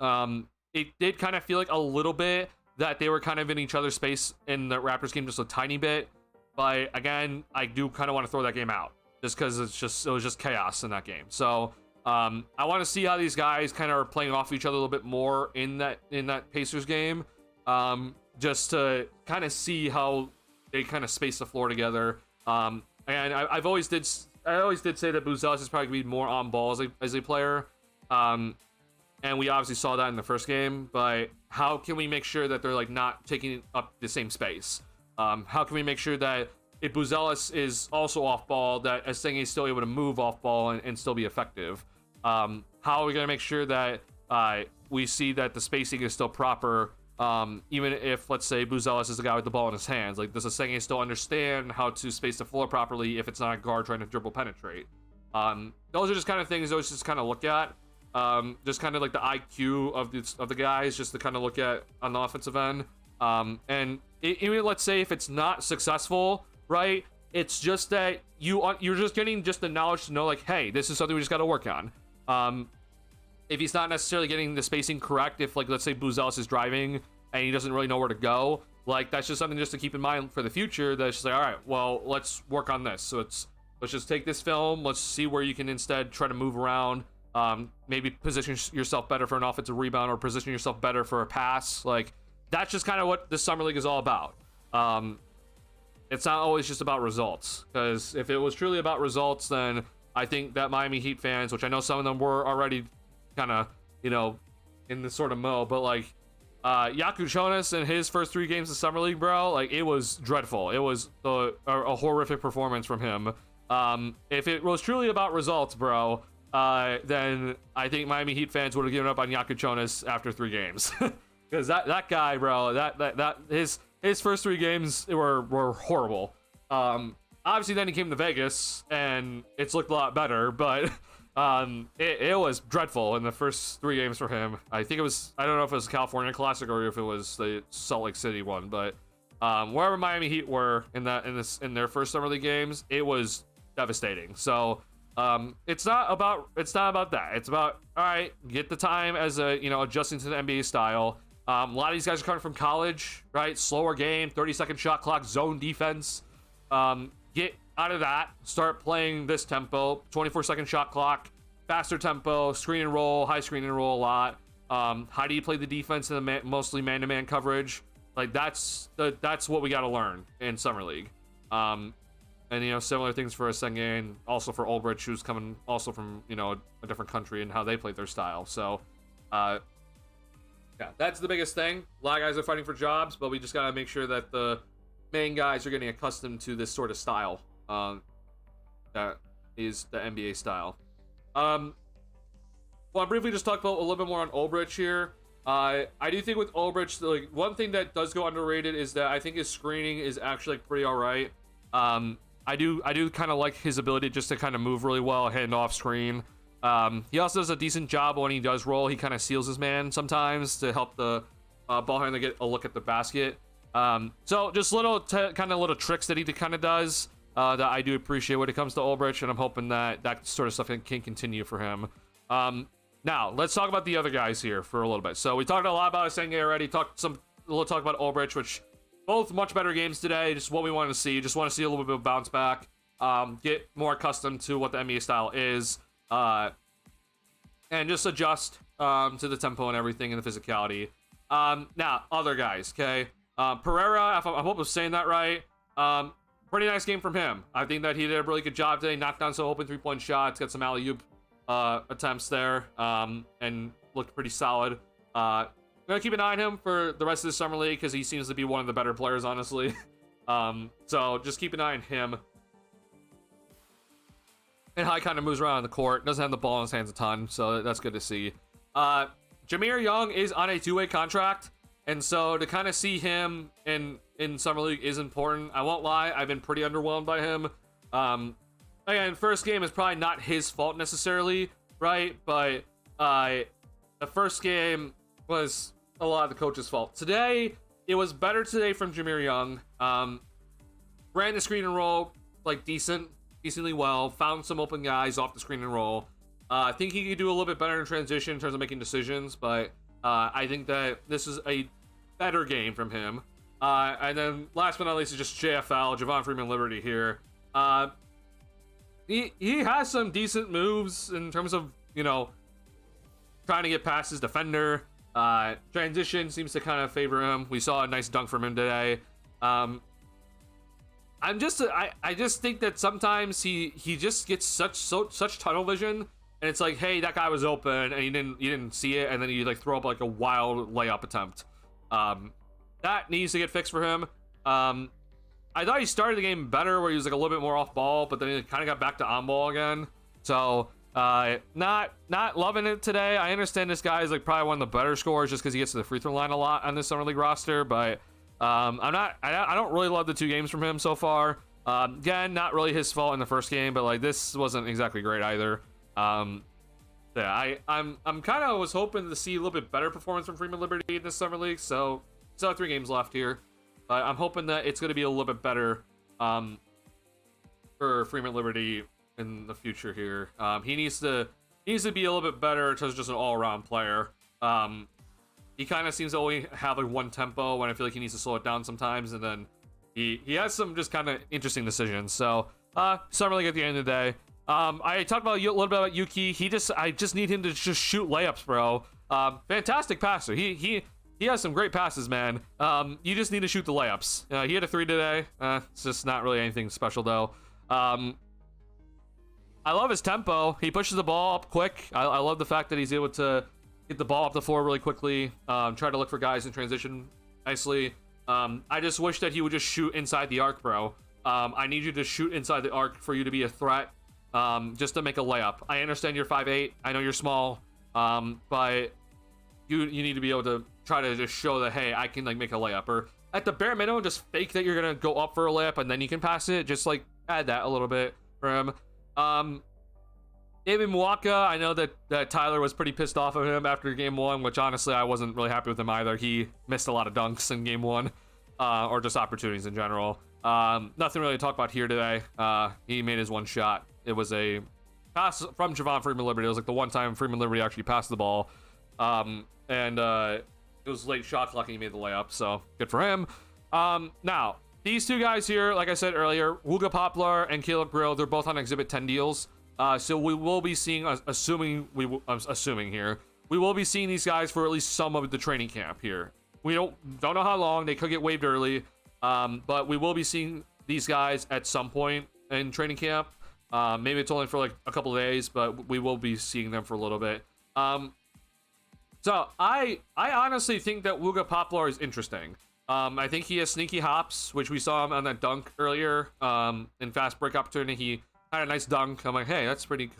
It did kind of feel like a little bit that they were kind of in each other's space in the Raptors game, just a tiny bit. But again, I do kind of want to throw that game out, just because it was just chaos in that game. So I want to see how these guys kind of are playing off each other a little bit more in that Pacers game, just to kind of see how they kind of space the floor together. And I always did say that Buzelis is probably going to be more on ball as a player. And we obviously saw that in the first game. But how can we make sure that they're like not taking up the same space? How can we make sure that if Buzelis is also off ball, that Esenge is still able to move off ball and still be effective? How are we going to make sure that we see that the spacing is still proper, even if, let's say, Buzelis is the guy with the ball in his hands? Like, does Esenge still understand how to space the floor properly if it's not a guard trying to dribble penetrate? Those are just kind of things those just kind of look at. Just kind of like the IQ of the guys, just to kind of look at on the offensive end. And even let's say if it's not successful, right? It's just that you're just getting just the knowledge to know, like, hey, this is something we just got to work on. If he's not necessarily getting the spacing correct, if like let's say Buzelis is driving and he doesn't really know where to go, like that's just something just to keep in mind for the future. That's just like, all right, well, let's work on this. So let's just take this film. Let's see where you can instead try to move around. Maybe position yourself better for an offensive rebound, or position yourself better for a pass. Like, that's just kind of what the Summer League is all about. It's not always just about results, because if it was truly about results, then I think that Miami Heat fans, which I know some of them were already kind of, in this sort of mode, but like Yaku Jonas in his first 3 games of Summer League, bro, like it was dreadful. It was a horrific performance from him. If it was truly about results, bro, then I think Miami Heat fans would have given up on Yaku Jonas after 3 games. Because that guy, bro, that his first 3 games were horrible. Obviously, then he came to Vegas, and it's looked a lot better. But it was dreadful in the first 3 games for him. I think it was, I don't know if it was the California Classic or if it was the Salt Lake City one. But wherever Miami Heat were in their first Summer League games, it was devastating. So it's not about that. It's about, all right, get the time as adjusting to the NBA style. A lot of these guys are coming from college, right? Slower game, 30-second shot clock, zone defense. Get out of that. Start playing this tempo, 24-second shot clock, faster tempo, screen and roll, high screen and roll a lot. How do you play the defense in the mostly man-to-man coverage? Like that's what we got to learn in Summer League. And similar things for Esenge and also for Ulbrich, who's coming also from a different country, and how they play their style. So yeah, that's the biggest thing. A lot of guys are fighting for jobs, but we just got to make sure that the main guys are getting accustomed to this sort of style. That is the NBA style. Well, I'll briefly just talk about a little bit more on Ulbrich here. I do think with Ulbrich, like one thing that does go underrated is that I think his screening is actually like, pretty all right. I do kind of like his ability just to kind of move really well, hand off screen. He also does a decent job when he does roll. He kind of seals his man sometimes to help the ball handler get a look at the basket. So just little kind of little tricks that he kind of does that I do appreciate when it comes to Ulbrich, and I'm hoping that that sort of stuff can continue for him. Now let's talk about the other guys here for a little bit. So we talked a lot about Asenge already. We'll talk about Ulbrich, which both much better games today. Just what we want to see. Just want to see a little bit of bounce back. Get more accustomed to what the NBA style is. And just adjust to the tempo and everything and the physicality. Now, other guys, okay? Pereira, I hope I'm saying that right. Pretty nice game from him. I think that he did a really good job today. Knocked down some open three-point shots, got some alley-oop attempts there, and looked pretty solid. I'm gonna keep an eye on him for the rest of the summer league because he seems to be one of the better players, honestly. So just keep an eye on him. And how he kind of moves around on the court. Doesn't have the ball in his hands a ton, so that's good to see. Jameer Young is on a two-way contract, and so to kind of see him in summer league is important. I won't lie, I've been pretty underwhelmed by him. Again, first game is probably not his fault necessarily, right? But the first game was a lot of the coach's fault. Today, it was better today from Jameer Young. Ran the screen and roll like decently well. Found some open guys off the screen and roll. I think he could do a little bit better in transition in terms of making decisions, but I think that this is a better game from him. And then last but not least is just JFL, Javon Freeman Liberty here. He has some decent moves in terms of, you know, trying to get past his defender. Transition seems to kind of favor him. We saw a nice dunk from him today. I just think that sometimes he just gets such tunnel vision, and it's like, hey, that guy was open and you didn't see it, and then you like throw up like a wild layup attempt. That needs to get fixed for him. I thought he started the game better where he was like a little bit more off ball, but then he kind of got back to on ball again. So not loving it today. I understand this guy is like probably one of the better scorers just because he gets to the free throw line a lot on this summer league roster, but I don't really love the two games from him so far. Again, not really his fault in the first game, but like this wasn't exactly great either. Yeah, I'm kind of was hoping to see a little bit better performance from Freeman Liberty in this summer league. So still have 3 games left here. I'm hoping that it's going to be a little bit better for Freeman Liberty in the future here. He needs to be a little bit better in terms of just an all-around player. He kind of seems to only have like one tempo when I feel like he needs to slow it down sometimes, and then he has some just kind of interesting decisions. So summer league at the end of the day. I talked about a little bit about Yuki. I just need him to just shoot layups, bro. Fantastic passer. He has some great passes, man. You just need to shoot the layups. He had a 3 today. It's just not really anything special, though. I love his tempo. He pushes the ball up quick. I love the fact that he's able to get the ball up the floor really quickly. Try to look for guys in transition nicely. I just wish that he would just shoot inside the arc, bro. I need you to shoot inside the arc for you to be a threat, just to make a layup. I understand you're 5'8". I know you're small, but you need to be able to try to just show that, hey, I can like make a layup, or at the bare minimum just fake that you're gonna go up for a layup and then you can pass it. Just like add that a little bit for him. David Mwaka, I know that Tyler was pretty pissed off of him after game 1, which honestly I wasn't really happy with him either. He missed a lot of dunks in game 1, or just opportunities in general. Nothing really to talk about here today. He made his one shot. It was a pass from Javon Freeman Liberty. It was like the one time Freeman Liberty actually passed the ball. It was late shot clock and he made the layup, so good for him. Now, these two guys here, like I said earlier, Wooga Poplar and Caleb Grill, they're both on Exhibit 10 deals. So we will be seeing, I'm assuming here, we will be seeing these guys for at least some of the training camp here. We don't know how long. They could get waived early, but we will be seeing these guys at some point in training camp. Maybe it's only for like a couple of days, but we will be seeing them for a little bit. So I honestly think that Wooga Poplar is interesting. I think he has sneaky hops, which we saw him on that dunk earlier. In fast break opportunity, he had a nice dunk. I'm like, hey, that's pretty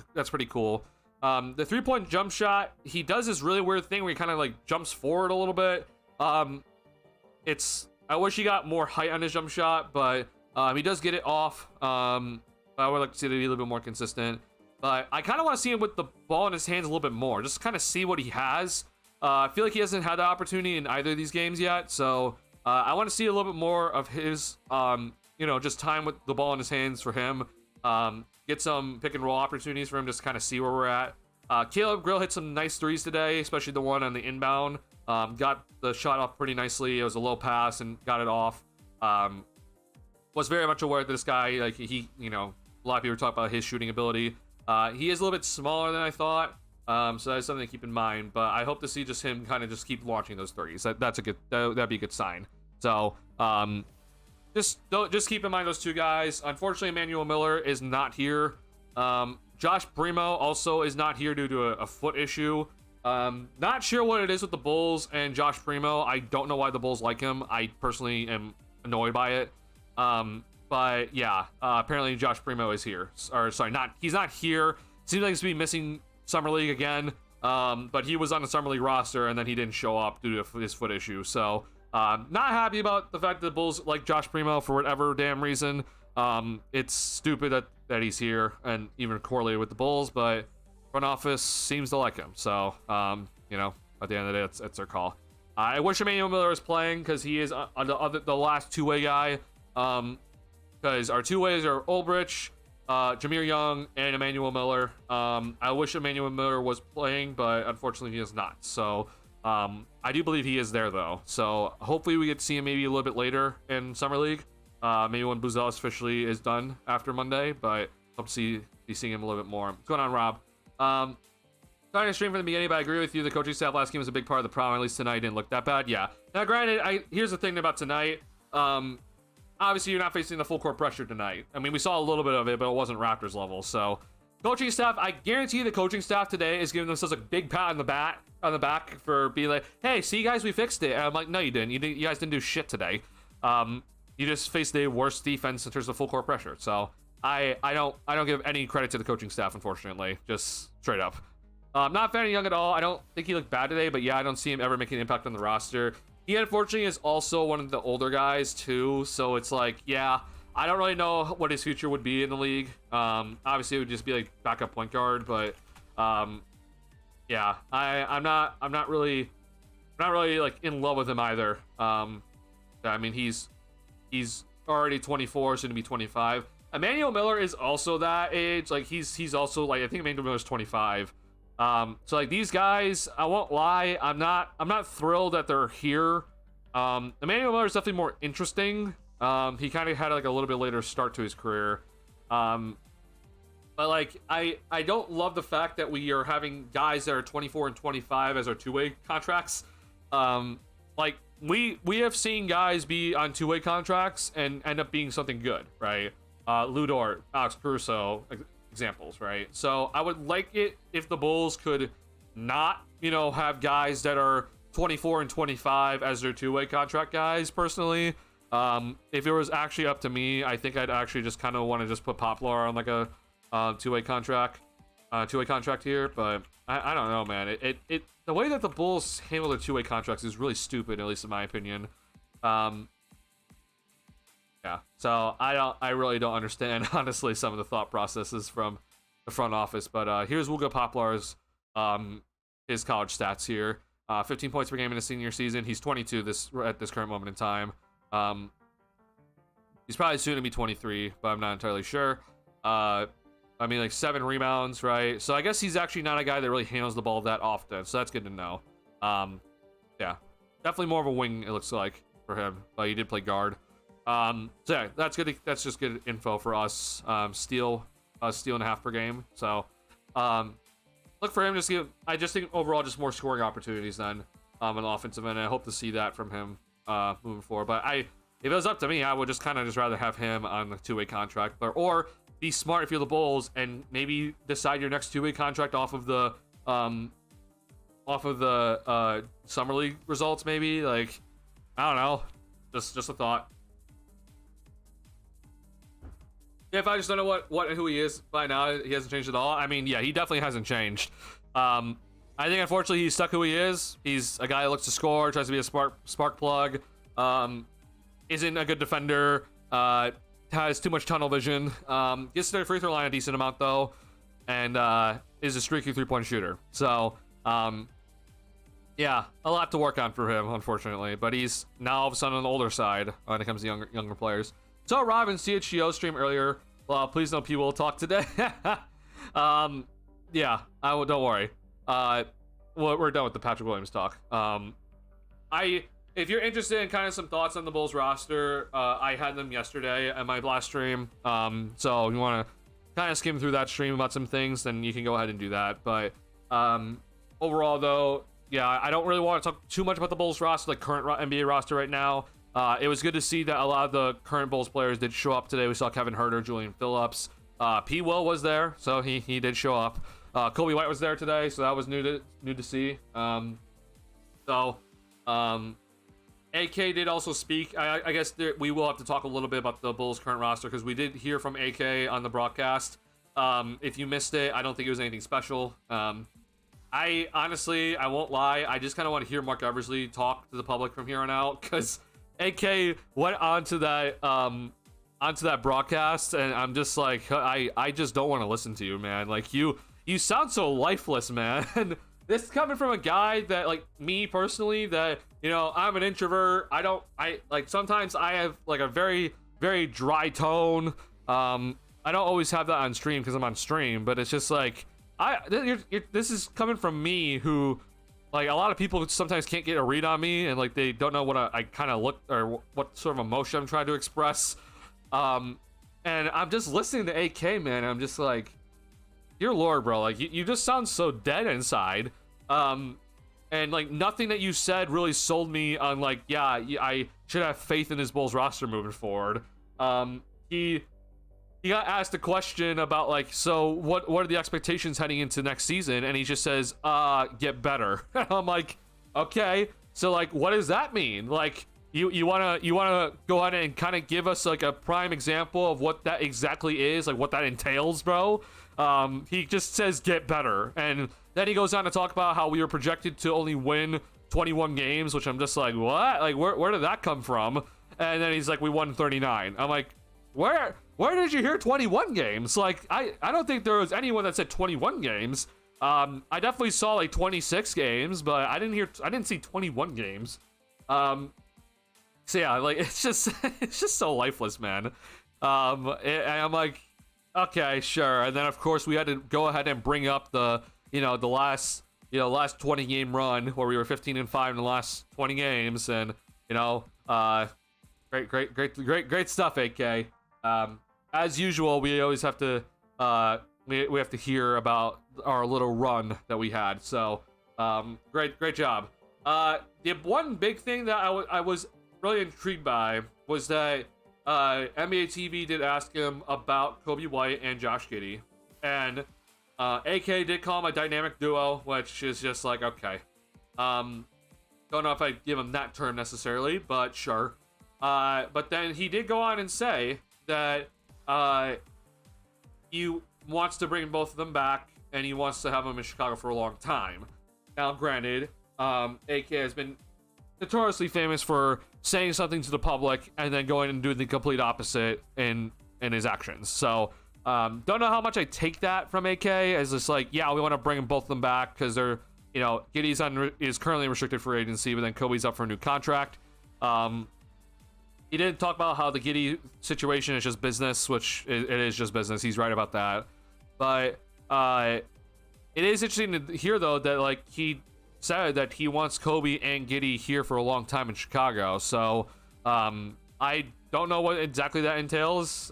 cool. The 3-point jump shot, he does this really weird thing where he kind of like jumps forward a little bit. I wish he got more height on his jump shot, but he does get it off. I would like to see it be a little bit more consistent. But I kind of want to see him with the ball in his hands a little bit more, just kind of see what he has. I feel like he hasn't had the opportunity in either of these games yet, so I want to see a little bit more of his, just time with the ball in his hands for him. Get some pick and roll opportunities for him, just kind of see where we're at. Caleb Grill hit some nice threes today, especially the one on the inbound. Got the shot off pretty nicely. It was a low pass and got it off. Was very much aware that this guy, like he, a lot of people talk about his shooting ability. He is a little bit smaller than I thought. So that's something to keep in mind, but I hope to see just him kind of just keep launching those threes. That'd be a good sign. So, just keep in mind those two guys. Unfortunately, Emmanuel Miller is not here. Josh Primo also is not here due to a foot issue. Not sure what it is with the Bulls and Josh Primo. I don't know why the Bulls like him. I personally am annoyed by it. But yeah, apparently Josh Primo is here. Or sorry, he's not here. Seems like he's to be missing Summer League again. But he was on the Summer League roster and then he didn't show up due to his foot issue. So, not happy about the fact that the Bulls like Josh Primo for whatever damn reason. It's stupid that he's here and even correlated with the Bulls, but front office seems to like him. So, at the end of the day, it's their call. I wish Emmanuel Miller was playing because he is the last two-way guy. Because our two ways are Ulbrich, Jameer Young, and Emmanuel Miller. I wish Emmanuel Miller was playing, but unfortunately he is not. So I do believe he is there though. So hopefully we get to see him maybe a little bit later in Summer League. Maybe when Buzel officially is done after Monday, but hope to be seeing him a little bit more. What's going on, Rob? Starting to stream from the beginning, but I agree with you. The coaching staff last game was a big part of the problem. At least tonight didn't look that bad. Yeah. Now, granted, here's the thing about tonight. Obviously, you're not facing the full court pressure tonight. I mean, we saw a little bit of it, but it wasn't Raptors level. So, coaching staff, I guarantee the coaching staff today is giving themselves a big pat on the back for being like, "Hey, see, guys, we fixed it." And I'm like, "No, you didn't. You guys didn't do shit today. You just faced the worst defense in terms of full court pressure." So, I don't give any credit to the coaching staff, unfortunately. Just straight up. Not a fan of Young at all. I don't think he looked bad today, but yeah, I don't see him ever making an impact on the roster. He unfortunately is also one of the older guys too, so it's like, yeah, I don't really know what his future would be in the league. Obviously it would just be like backup point guard, but yeah, I'm not really like in love with him either. I mean, he's already 24, soon to be 25. Emmanuel Miller is also that age. Like he's also like, I think Emmanuel Miller's 25. So like these guys, I won't lie, I'm not thrilled that they're here. Emmanuel Miller is definitely more interesting. He kind of had like a little bit later start to his career. But like I don't love the fact that we are having guys that are 24 and 25 as our two-way contracts. Like we have seen guys be on two-way contracts and end up being something good, right? Ludort, Alex Caruso, examples, right? So I would like it if the Bulls could not, have guys that are 24 and 25 as their two-way contract guys, personally. If it was actually up to me, I think I'd actually just kind of want to just put Poplar on like a two-way contract here, but I don't know, man. It the way that the Bulls handle their two-way contracts is really stupid, at least in my opinion. Yeah, so I really don't understand, honestly, some of the thought processes from the front office. But here's Wooga Poplar's his college stats here. 15 points per game in his senior season. He's 22 at this current moment in time. He's probably soon to be 23, but I'm not entirely sure. I mean, like 7 rebounds, right? So I guess he's actually not a guy that really handles the ball that often. So that's good to know. Yeah, definitely more of a wing, it looks like, for him. But he did play guard. So yeah, that's good. That's just good info for us. Steal and a half per game. So, look for him to I just think overall just more scoring opportunities then, on the offensive end. I hope to see that from him, moving forward. But if it was up to me, I would just kind of just rather have him on the two-way contract, or be smart if you're the Bulls and maybe decide your next two-way contract off of the summer league results. Maybe, like, I don't know, just a thought. If I just don't know who he is by now, he hasn't changed at all. I mean, yeah, he definitely hasn't changed. I think unfortunately he's stuck who he is. He's a guy who looks to score, tries to be a spark plug. Isn't a good defender. Has too much tunnel vision. Gets to the free throw line a decent amount though, and is a streaky 3-point shooter. So yeah, a lot to work on for him, unfortunately. But he's now all of a sudden on the older side when it comes to younger players. So Robin CHGO stream earlier. Well, please no P will talk today. Yeah, don't worry. We're done with the Patrick Williams talk. If you're interested in kind of some thoughts on the Bulls roster, I had them yesterday at my last stream. So you want to kind of skim through that stream about some things, then you can go ahead and do that. But overall, though, yeah, I don't really want to talk too much about the Bulls roster, like current NBA roster right now. It was good to see that a lot of the current Bulls players did show up today. We saw Kevin Huerter, Julian Phillips. P. Will was there, so he did show up. Kobe White was there today, so that was new to see. AK did also speak. I guess we will have to talk a little bit about the Bulls' current roster because we did hear from AK on the broadcast. If you missed it, I don't think it was anything special. I honestly, I won't lie, I just kind of want to hear Mark Eversley talk to the public from here on out because AK went onto that broadcast, and I'm just like, I just don't want to listen to you, man. Like you sound so lifeless, man. This is coming from a guy that, like, me personally, that, you know, I'm an introvert. I sometimes I have like a very, very dry tone. I don't always have that on stream because I'm on stream, but it's just like, this is coming from me who, like, a lot of people sometimes can't get a read on me, and like they don't know what I kind of look, or what sort of emotion I'm trying to express. And I'm just listening to AK, man. And I'm just like, dear Lord, bro, like you just sound so dead inside. And like nothing that you said really sold me on like, yeah, I should have faith in this Bulls roster moving forward. He got asked a question about like, so what are the expectations heading into next season? And he just says, get better. I'm like, okay, so like, what does that mean? Like, you wanna go ahead and kind of give us like a prime example of what that exactly is, like what that entails, bro? He just says get better, and then he goes on to talk about how we were projected to only win 21 games, which I'm just like, what? Like, where did that come from? And then he's like, we won 39. I'm like, where did you hear 21 games? Like, I don't think there was anyone that said 21 games. I definitely saw like 26 games, but I didn't see 21 games. So yeah, like it's just so lifeless, man. And I'm like, okay, sure. And then of course we had to go ahead and bring up the last 20 game run where we were 15-5 in the last 20 games, and great stuff, AK. As usual, we always have to we have to hear about our little run that we had. So great job. The one big thing that I was really intrigued by was that NBA TV did ask him about Kobe White and Josh Giddey, and AK did call him a dynamic duo, which is just like, okay. Don't know if I'd give him that term necessarily, but sure. But then he did go on and say that he wants to bring both of them back, and he wants to have them in Chicago for a long time. Now, granted, AK has been notoriously famous for saying something to the public and then going and doing the complete opposite in his actions. So don't know how much I take that from AK as just like, yeah, we want to bring both of them back because they're, Giddey's is currently restricted for agency, but then Kobe's up for a new contract. He didn't talk about how the Giddey situation is just business, which it is just business. He's right about that. But it is interesting to hear though that like he said that he wants Kobe and Giddey here for a long time in Chicago. So I don't know what exactly that entails.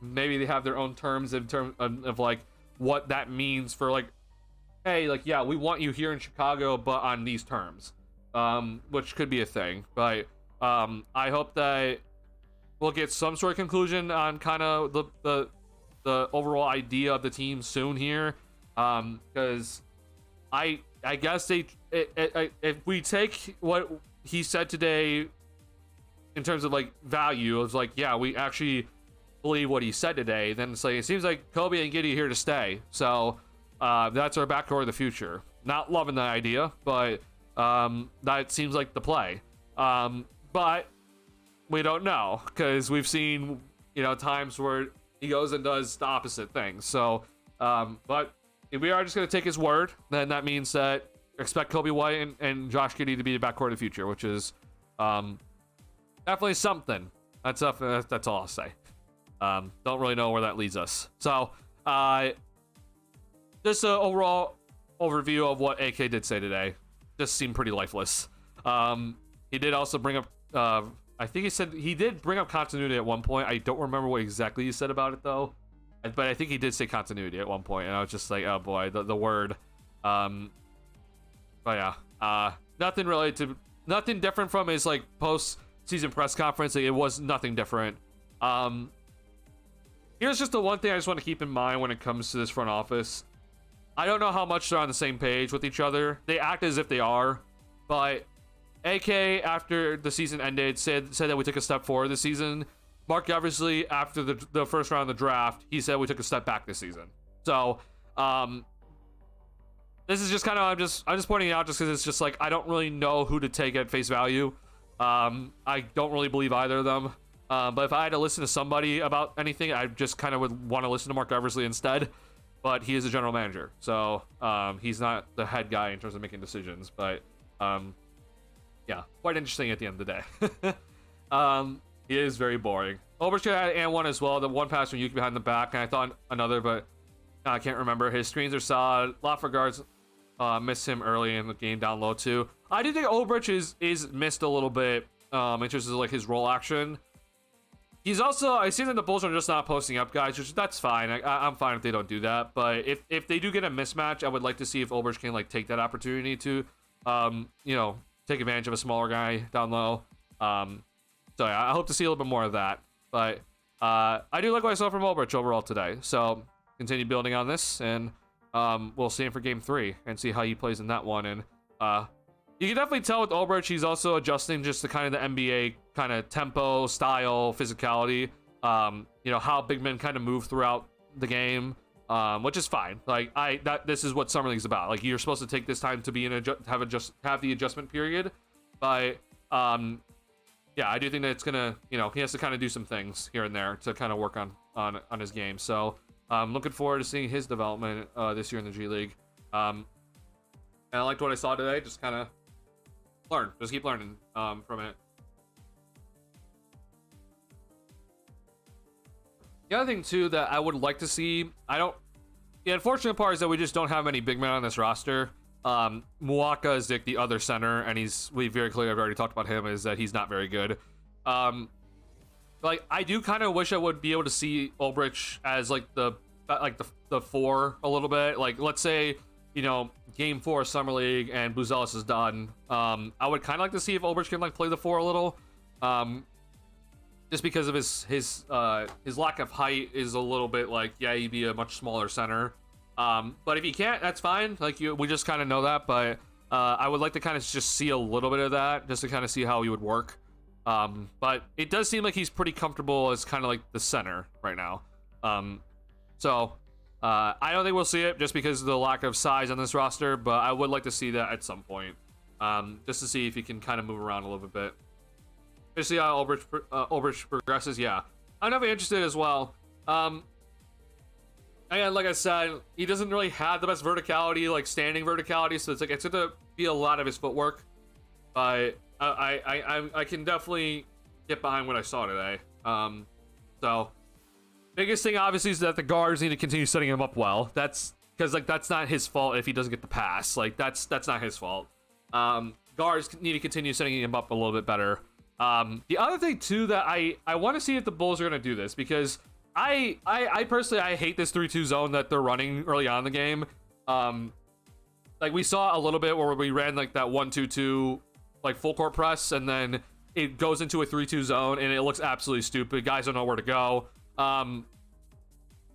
Maybe they have their own terms in terms of like what that means for like, hey, like, yeah, we want you here in Chicago, but on these terms, which could be a thing. But I hope that we'll get some sort of conclusion on kind of the overall idea of the team soon here, because I guess if we take what he said today in terms of like value, it's like, yeah, we actually believe what he said today, then it's like, it seems like Kobe and Giddey are here to stay. So that's our backcourt of the future. Not loving that idea, but that seems like the play. But we don't know, because we've seen, times where he goes and does the opposite thing. So, but if we are just going to take his word, then that means that expect Kobe White and Josh Giddey to be the backcourt of the future, which is definitely something. That's all I'll say. Don't really know where that leads us. So, just an overall overview of what AK did say today. Just seemed pretty lifeless. He did also bring up, I think he said he did bring up continuity at one point. I don't remember what exactly he said about it though, but I think he did say continuity at one point, and I was just like, oh boy, the word. But yeah, nothing different from his like post-season press conference. Like, it was nothing different. Here's just the one thing I just want to keep in mind when it comes to this front office. I don't know how much they're on the same page with each other. They act as if they are, but AK, after the season ended, said that we took a step forward this season. Mark Eversley, after the first round of the draft, he said we took a step back this season. So, this is just kind of, I'm just pointing it out just because it's just like, I don't really know who to take at face value. I don't really believe either of them. But if I had to listen to somebody about anything, I just kind of would want to listen to Mark Eversley instead. But he is a general manager, so he's not the head guy in terms of making decisions. But yeah, quite interesting at the end of the day. He is very boring. Obersh had and one as well. The one pass from Yuki behind the back, and I thought another, but I can't remember. His screens are solid. A lot of regards. Missed him early in the game down low too. I do think Obersh is missed a little bit in terms of like his role action. He's also, I see that the Bulls are just not posting up guys, which that's fine. I'm fine if they don't do that. But if they do get a mismatch, I would like to see if Obersh can like take that opportunity to, take advantage of a smaller guy down low. So yeah, I hope to see a little bit more of that. But I do like what I saw from Obersh overall today. So continue building on this, and we'll see him for game 3 and see how he plays in that one. And you can definitely tell with Obersh, he's also adjusting just to kind of the NBA kind of tempo, style, physicality. How big men kind of move throughout the game, which is fine. Like this is what Summer League's about. Like, you're supposed to take this time to be have the adjustment period. But yeah, I do think that it's gonna, he has to kind of do some things here and there to kind of work on his game. So I'm looking forward to seeing his development this year in the G League. And I liked what I saw today. Just kind of just keep learning from it. The other thing too that I would like to see, the unfortunate part is that we just don't have any big men on this roster. Mwaka is the other center, and we very clearly have already talked about him, is that he's not very good. Like, I do kind of wish I would be able to see Obersh as like the 4 a little bit. Like, let's say, game 4 Summer League and Buzelis is done. I would kind of like to see if Obersh can like play the 4 a little. Just because of his lack of height is a little bit like, yeah, he'd be a much smaller center. But if he can't, that's fine. Like, we just kind of know that. But I would like to kind of just see a little bit of that, just to kind of see how he would work. But it does seem like he's pretty comfortable as kind of like the center right now. So I don't think we'll see it just because of the lack of size on this roster. But I would like to see that at some point, just to see if he can kind of move around a little bit. Just see how Obersh progresses. Yeah, I'm definitely interested as well. And like I said, he doesn't really have the best verticality, like standing verticality, so it's gonna be a lot of his footwork. But I can definitely get behind what I saw today. So biggest thing obviously is that the guards need to continue setting him up well. That's because like that's not his fault if he doesn't get the pass. Like that's not his fault. Guards need to continue setting him up a little bit better. The other thing too that I want to see if the Bulls are gonna do this, because I personally hate this 3-2 zone that they're running early on in the game. Like we saw a little bit where we ran like that 1-2-2 like full court press, and then it goes into a 3-2 zone and it looks absolutely stupid. Guys don't know where to go.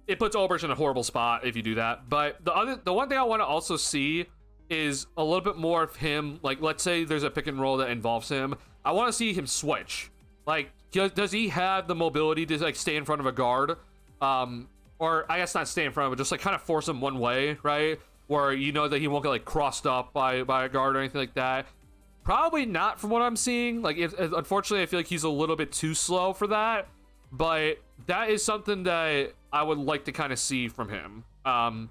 It puts Obersh in a horrible spot if you do that. But the one thing I want to also see is a little bit more of him. Like, let's say there's a pick and roll that involves him. I want to see him switch. Like, does he have the mobility to like stay in front of a guard? Or I guess not stay in front of it, just like kind of force him one way, right? Where you know that he won't get like crossed up by a guard or anything like that. Probably not from what I'm seeing. Like, unfortunately, I feel like he's a little bit too slow for that. But that is something that I would like to kind of see from him.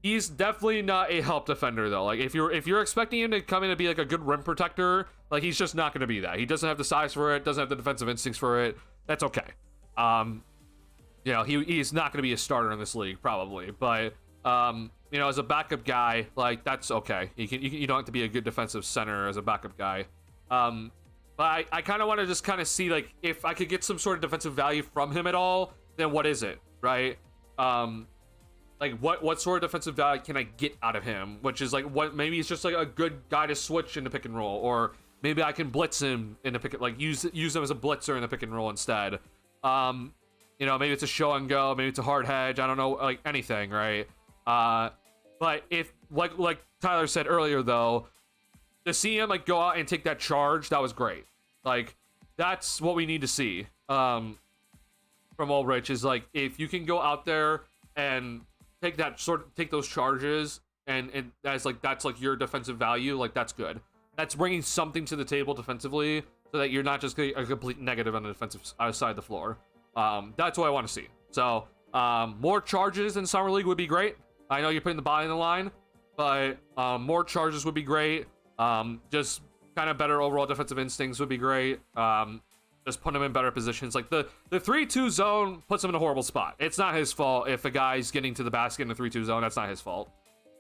He's definitely not a help defender though. Like if you're expecting him to come in and be like a good rim protector, like he's just not going to be that. He doesn't have the size for it, doesn't have the defensive instincts for it. That's okay. You know, he's not going to be a starter in this league probably, but you know, as a backup guy, like that's okay. You don't have to be a good defensive center as a backup guy. But I kind of want to just kind of see like if I could get some sort of defensive value from him at all, then what is it, right? Like what sort of defensive value can I get out of him? Which is like what maybe he's just like a good guy to switch into pick and roll, or maybe I can blitz him in a pick, like use him as a blitzer in the pick and roll instead. You know, maybe it's a show and go, maybe it's a hard hedge. I don't know, like anything, right? But if like Tyler said earlier though, to see him like go out and take that charge, that was great. Like that's what we need to see from Ulbrich, is like if you can go out there and take those charges and that's like your defensive value, like that's good. That's bringing something to the table defensively, so that you're not just a complete negative on the defensive side of the floor. That's what I want to see. So more charges in Summer League would be great. I know you're putting the body on the line, but more charges would be great. Just kind of better overall defensive instincts would be great. Just put him in better positions. Like the 3-2 zone puts him in a horrible spot. It's not his fault if a guy's getting to the basket in the 3-2 zone. That's not his fault.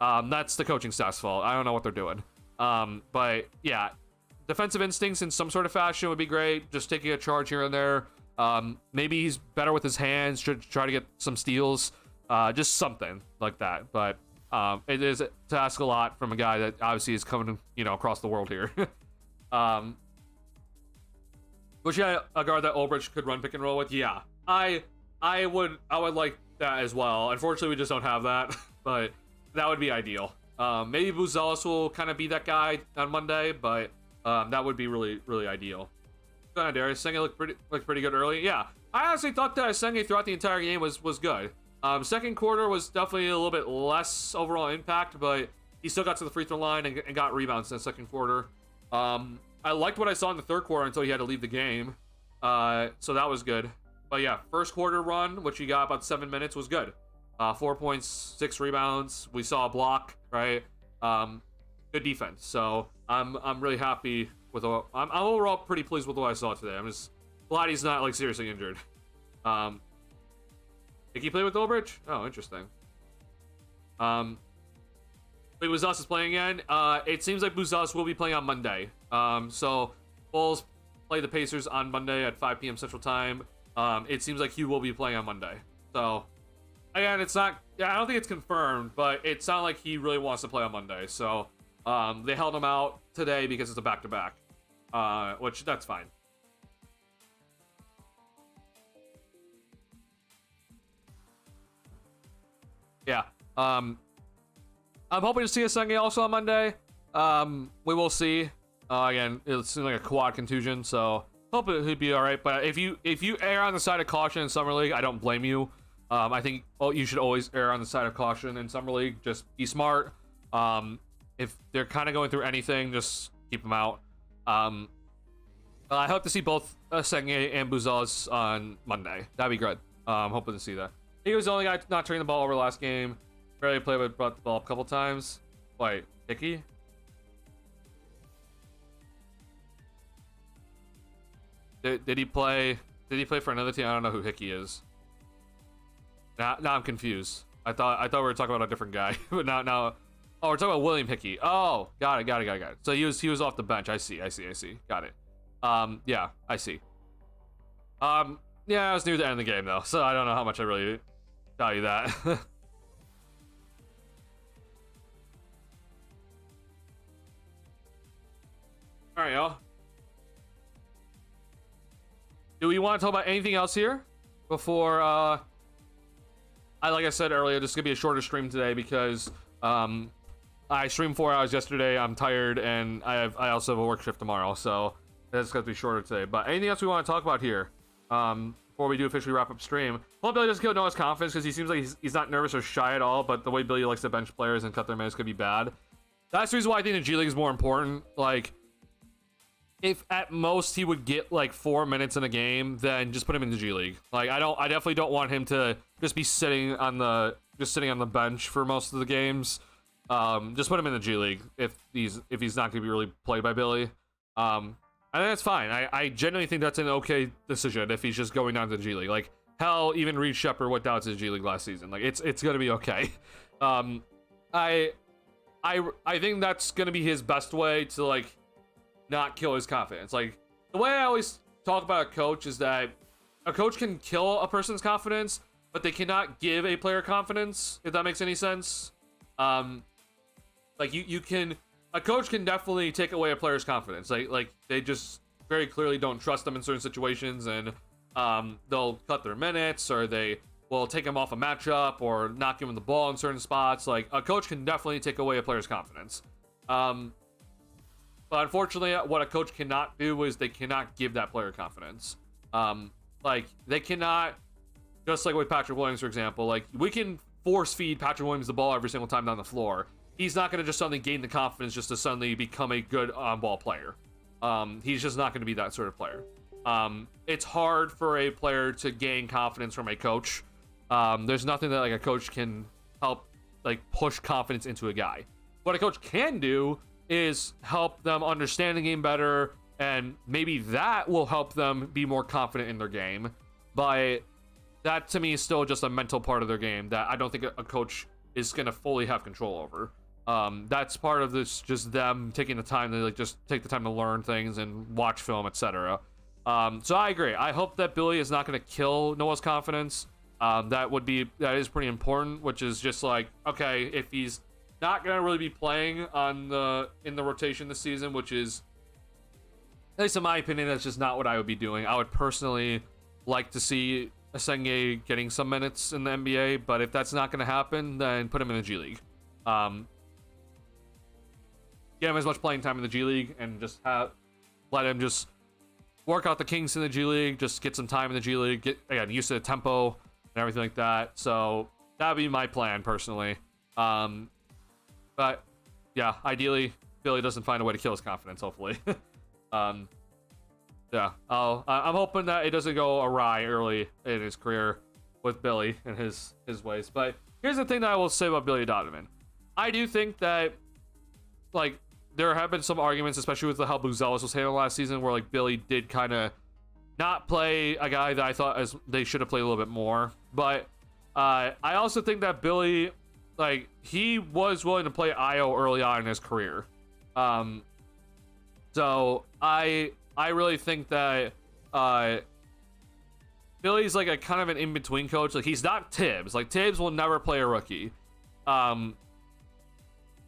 That's the coaching staff's fault. I don't know what they're doing. But yeah, defensive instincts in some sort of fashion would be great. Just taking a charge here and there. Maybe he's better with his hands. Should try to get some steals. Just something like that. But it is to ask a lot from a guy that obviously is coming, you know, across the world here. But yeah, a guard that Ulbrich could run pick and roll with. Yeah, I would like that as well. Unfortunately, we just don't have that, but that would be ideal. Maybe Buzelis will kind of be that guy on Monday, but that would be really, really ideal. Darius Senge looked pretty good early. Yeah, I honestly thought that Senge throughout the entire game was good. Second quarter was definitely a little bit less overall impact, but he still got to the free throw line and got rebounds in the second quarter. I liked what I saw in the third quarter until he had to leave the game. So that was good. But yeah, first quarter run, which he got about 7 minutes, was good. 4 points, 6 rebounds. We saw a block, right? Good defense. So I'm really happy with. I'm overall pretty pleased with what I saw today. I'm just glad he's not like seriously injured. Did he play with Ulbrich? Oh, interesting. Wait, Buzelis is playing again. It seems like Buzelis will be playing on Monday. So Bulls play the Pacers on Monday at 5 p.m. Central Time. It seems like he will be playing on Monday. So again, it's not. Yeah, I don't think it's confirmed, but it sounded like he really wants to play on Monday. So they held him out today because it's a back-to-back, which that's fine. Yeah. I'm hoping to see a Senge also on Monday. We will see. Again, it seems like a quad contusion, so hope he'd be all right. But if you err on the side of caution in Summer League, I don't blame you. I think you should always err on the side of caution in Summer League. Just be smart. If they're kind of going through anything, just keep them out. I hope to see both Senge and Buzelis on Monday. That'd be good. I'm hoping to see that. He was the only guy not turning the ball over last game. Barely played, but brought the ball up a couple times. Wait, Hickey? Did he play? Did he play for another team? I don't know who Hickey is. Now I'm confused. I thought we were talking about a different guy, but now. Oh, we're talking about William Hickey. Oh, got it. So he was off the bench. I see. Got it. Yeah, I see. Yeah, I was near the end of the game though, so I don't know how much I really value that. All right, y'all. Do we want to talk about anything else here before? Like I said earlier, this is gonna be a shorter stream today because I streamed 4 hours yesterday. I'm tired, and I also have a work shift tomorrow. So It's going to be shorter today. But anything else we want to talk about here before we do officially wrap up stream? Well, Billy doesn't kill Noah's confidence because he seems like he's not nervous or shy at all, but the way Billy likes to bench players and cut their minutes could be bad. That's the reason why I think the G League is more important. Like, if at most he would get like 4 minutes in a game, then just put him in the G League. Like, I definitely don't want him to just be sitting on the bench for most of the games. Just put him in the G League if he's not going to be really played by Billy. I think that's fine. I genuinely think that's an okay decision if he's just going down to the G League. Like, hell, even Reed Shepard went down to the G League last season. Like, it's gonna be okay. I think that's gonna be his best way to like not kill his confidence. Like, the way I always talk about a coach is that a coach can kill a person's confidence, but they cannot give a player confidence, if that makes any sense. Like, you can, a coach can definitely take away a player's confidence. Like they just very clearly don't trust them in certain situations, and they'll cut their minutes, or they will take them off a matchup, or not give them the ball in certain spots. Like, a coach can definitely take away a player's confidence. But unfortunately, what a coach cannot do is they cannot give that player confidence. Like, they cannot, just like with Patrick Williams, for example, like, we can force feed Patrick Williams the ball every single time down the floor. He's not going to just suddenly gain the confidence just to suddenly become a good on-ball player. He's just not going to be that sort of player. It's hard for a player to gain confidence from a coach. There's nothing that like a coach can help like push confidence into a guy. What a coach can do is help them understand the game better, and maybe that will help them be more confident in their game. But that to me is still just a mental part of their game that I don't think a coach is going to fully have control over. That's part of this, just them taking the time to like just take the time to learn things and watch film, etc. So I agree. I hope that Billy is not going to kill Noah's confidence. That is pretty important, which is just like, okay, if he's not going to really be playing in the rotation this season, which is, at least in my opinion, that's just not what I would be doing. I would personally like to see Asenge getting some minutes in the NBA, but if that's not going to happen, then put him in the G League. Get him as much playing time in the G League, and just let him just work out the kinks in the G League, just get some time in the G League, get, again, used to the tempo and everything like that. So that would be my plan personally. But yeah, ideally Billy doesn't find a way to kill his confidence, hopefully. Yeah, I'm hoping that it doesn't go awry early in his career with Billy and his ways. But here's the thing that I will say about Billy Donovan. I do think that, like, there have been some arguments, especially with how Buzelis was handled last season, where like Billy did kind of not play a guy that I thought they should have played a little bit more. But I also think that Billy, like, he was willing to play Io early on in his career. So I really think that Billy's like a kind of an in-between coach. Like, he's not Tibbs. Like, Tibbs will never play a rookie.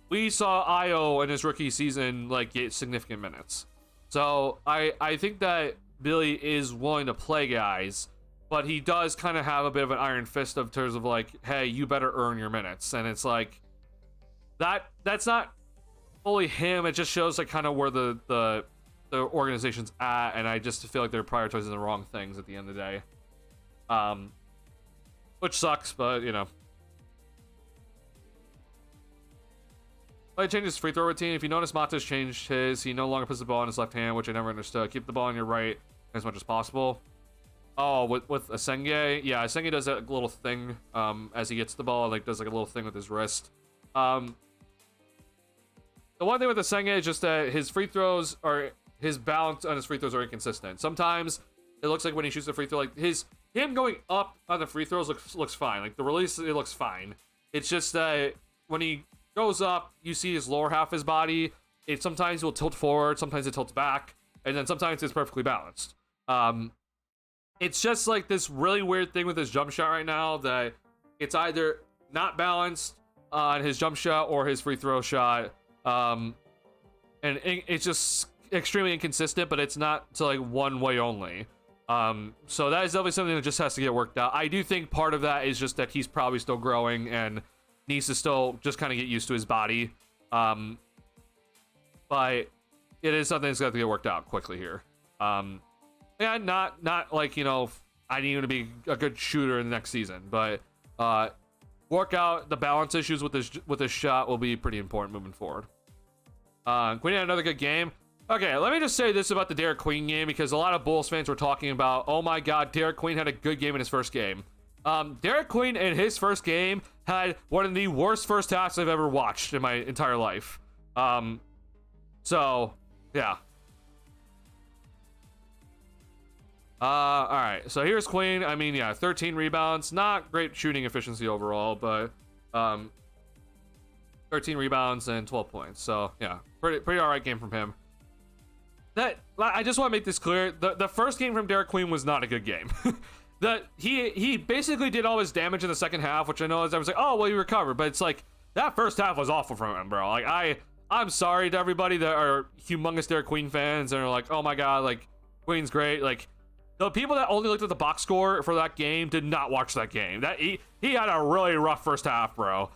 We saw Io in his rookie season like get significant minutes. So I think that Billy is willing to play guys, but he does kind of have a bit of an iron fist of terms of like, hey, you better earn your minutes. And it's like that's not fully him. It just shows like kind of where the organization's at, and I just feel like they're prioritizing the wrong things at the end of the day. Which sucks, but you know. He changed his free throw routine. If you notice, Matos changed his. He no longer puts the ball in his left hand, which I never understood. Keep the ball in your right as much as possible. Oh, with Asenge, yeah, Asenge does that little thing as he gets the ball, like does like a little thing with his wrist. The one thing with Asenge is just that his free throws are, his balance on his free throws are inconsistent. Sometimes it looks like when he shoots the free throw, like him going up on the free throws looks fine. Like the release, it looks fine. It's just that when he goes up, you see his lower half of his body. It sometimes will tilt forward, sometimes it tilts back, and then sometimes it's perfectly balanced. It's just like this really weird thing with his jump shot right now, that it's either not balanced on his jump shot or his free throw shot. And it's just extremely inconsistent, but it's not to like one way only. So that is definitely something that just has to get worked out. I do think part of that is just that he's probably still growing and needs to still just kind of get used to his body. But it is something that's got to get worked out quickly here. Yeah, not like, you know, I need him to be a good shooter in the next season, but work out the balance issues with this shot will be pretty important moving forward. Queen had another good game. Okay, let me just say this about the Derek Queen game, because a lot of Bulls fans were talking about, oh my god, Derek Queen had a good game in his first game. Derek Queen in his first game had one of the worst first halves I've ever watched in my entire life. So, yeah. Alright, so here's Queen. I mean, yeah, 13 rebounds. Not great shooting efficiency overall, but 13 rebounds and 12 points. So, yeah, pretty alright game from him. I just want to make this clear. The first game from Derek Queen was not a good game. He basically did all his damage in the second half, which I know is I was like, oh, well, he recovered. But it's like, that first half was awful from him, bro. Like, I'm sorry to everybody that are humongous Derek Queen fans and are like, oh my god, like, Queen's great. Like, the people that only looked at the box score for that game did not watch that game. He had a really rough first half, bro.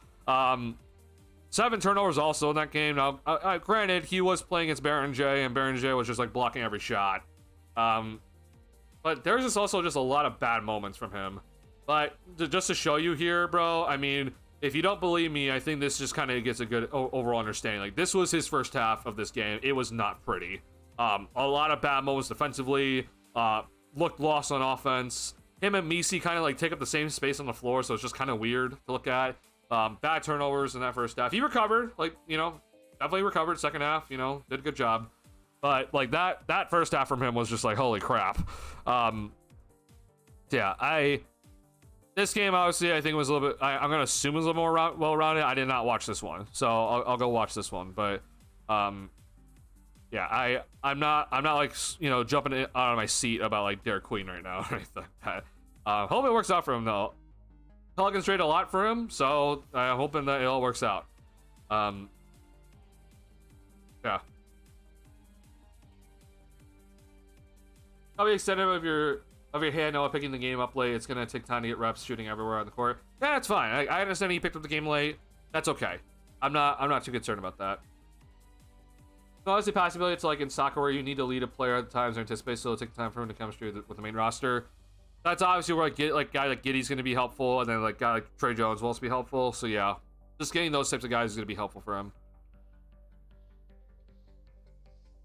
7 turnovers also in that game. Now, granted, he was playing against Baron J, and Baron J was just like blocking every shot. But there's just also just a lot of bad moments from him. But just to show you here, bro, I mean, if you don't believe me, I think this just kind of gets a good overall understanding. Like, this was his first half of this game. It was not pretty. A lot of bad moments defensively. Looked lost on offense. Him and Misi kind of like take up the same space on the floor, so it's just kind of weird to look at. Bad turnovers in that first half. He recovered, like, you know, definitely recovered second half, you know, did a good job. But like that first half from him was just like, holy crap. Yeah, this game obviously I think was a little bit, I'm gonna assume it was a little more well-rounded. I did not watch this one, so I'll go watch this one. But yeah, I'm not like, you know, jumping out of my seat about like Derek Queen right now or anything like that. Hope it works out for him though. Pelicans trade a lot for him, so I'm hoping that it all works out. Yeah. Probably extended of your hand, Noah, picking the game up late. It's gonna take time to get reps shooting everywhere on the court. Yeah, it's fine. I understand he picked up the game late. That's okay. I'm not too concerned about that. Obviously, possibility it's like in soccer where you need to lead a player at times or anticipate, so it'll take time for him to chemistry with the main roster. That's obviously where like guy like Giddey's going to be helpful, and then like guy like Trey Jones will also be helpful. So yeah, just getting those types of guys is going to be helpful for him.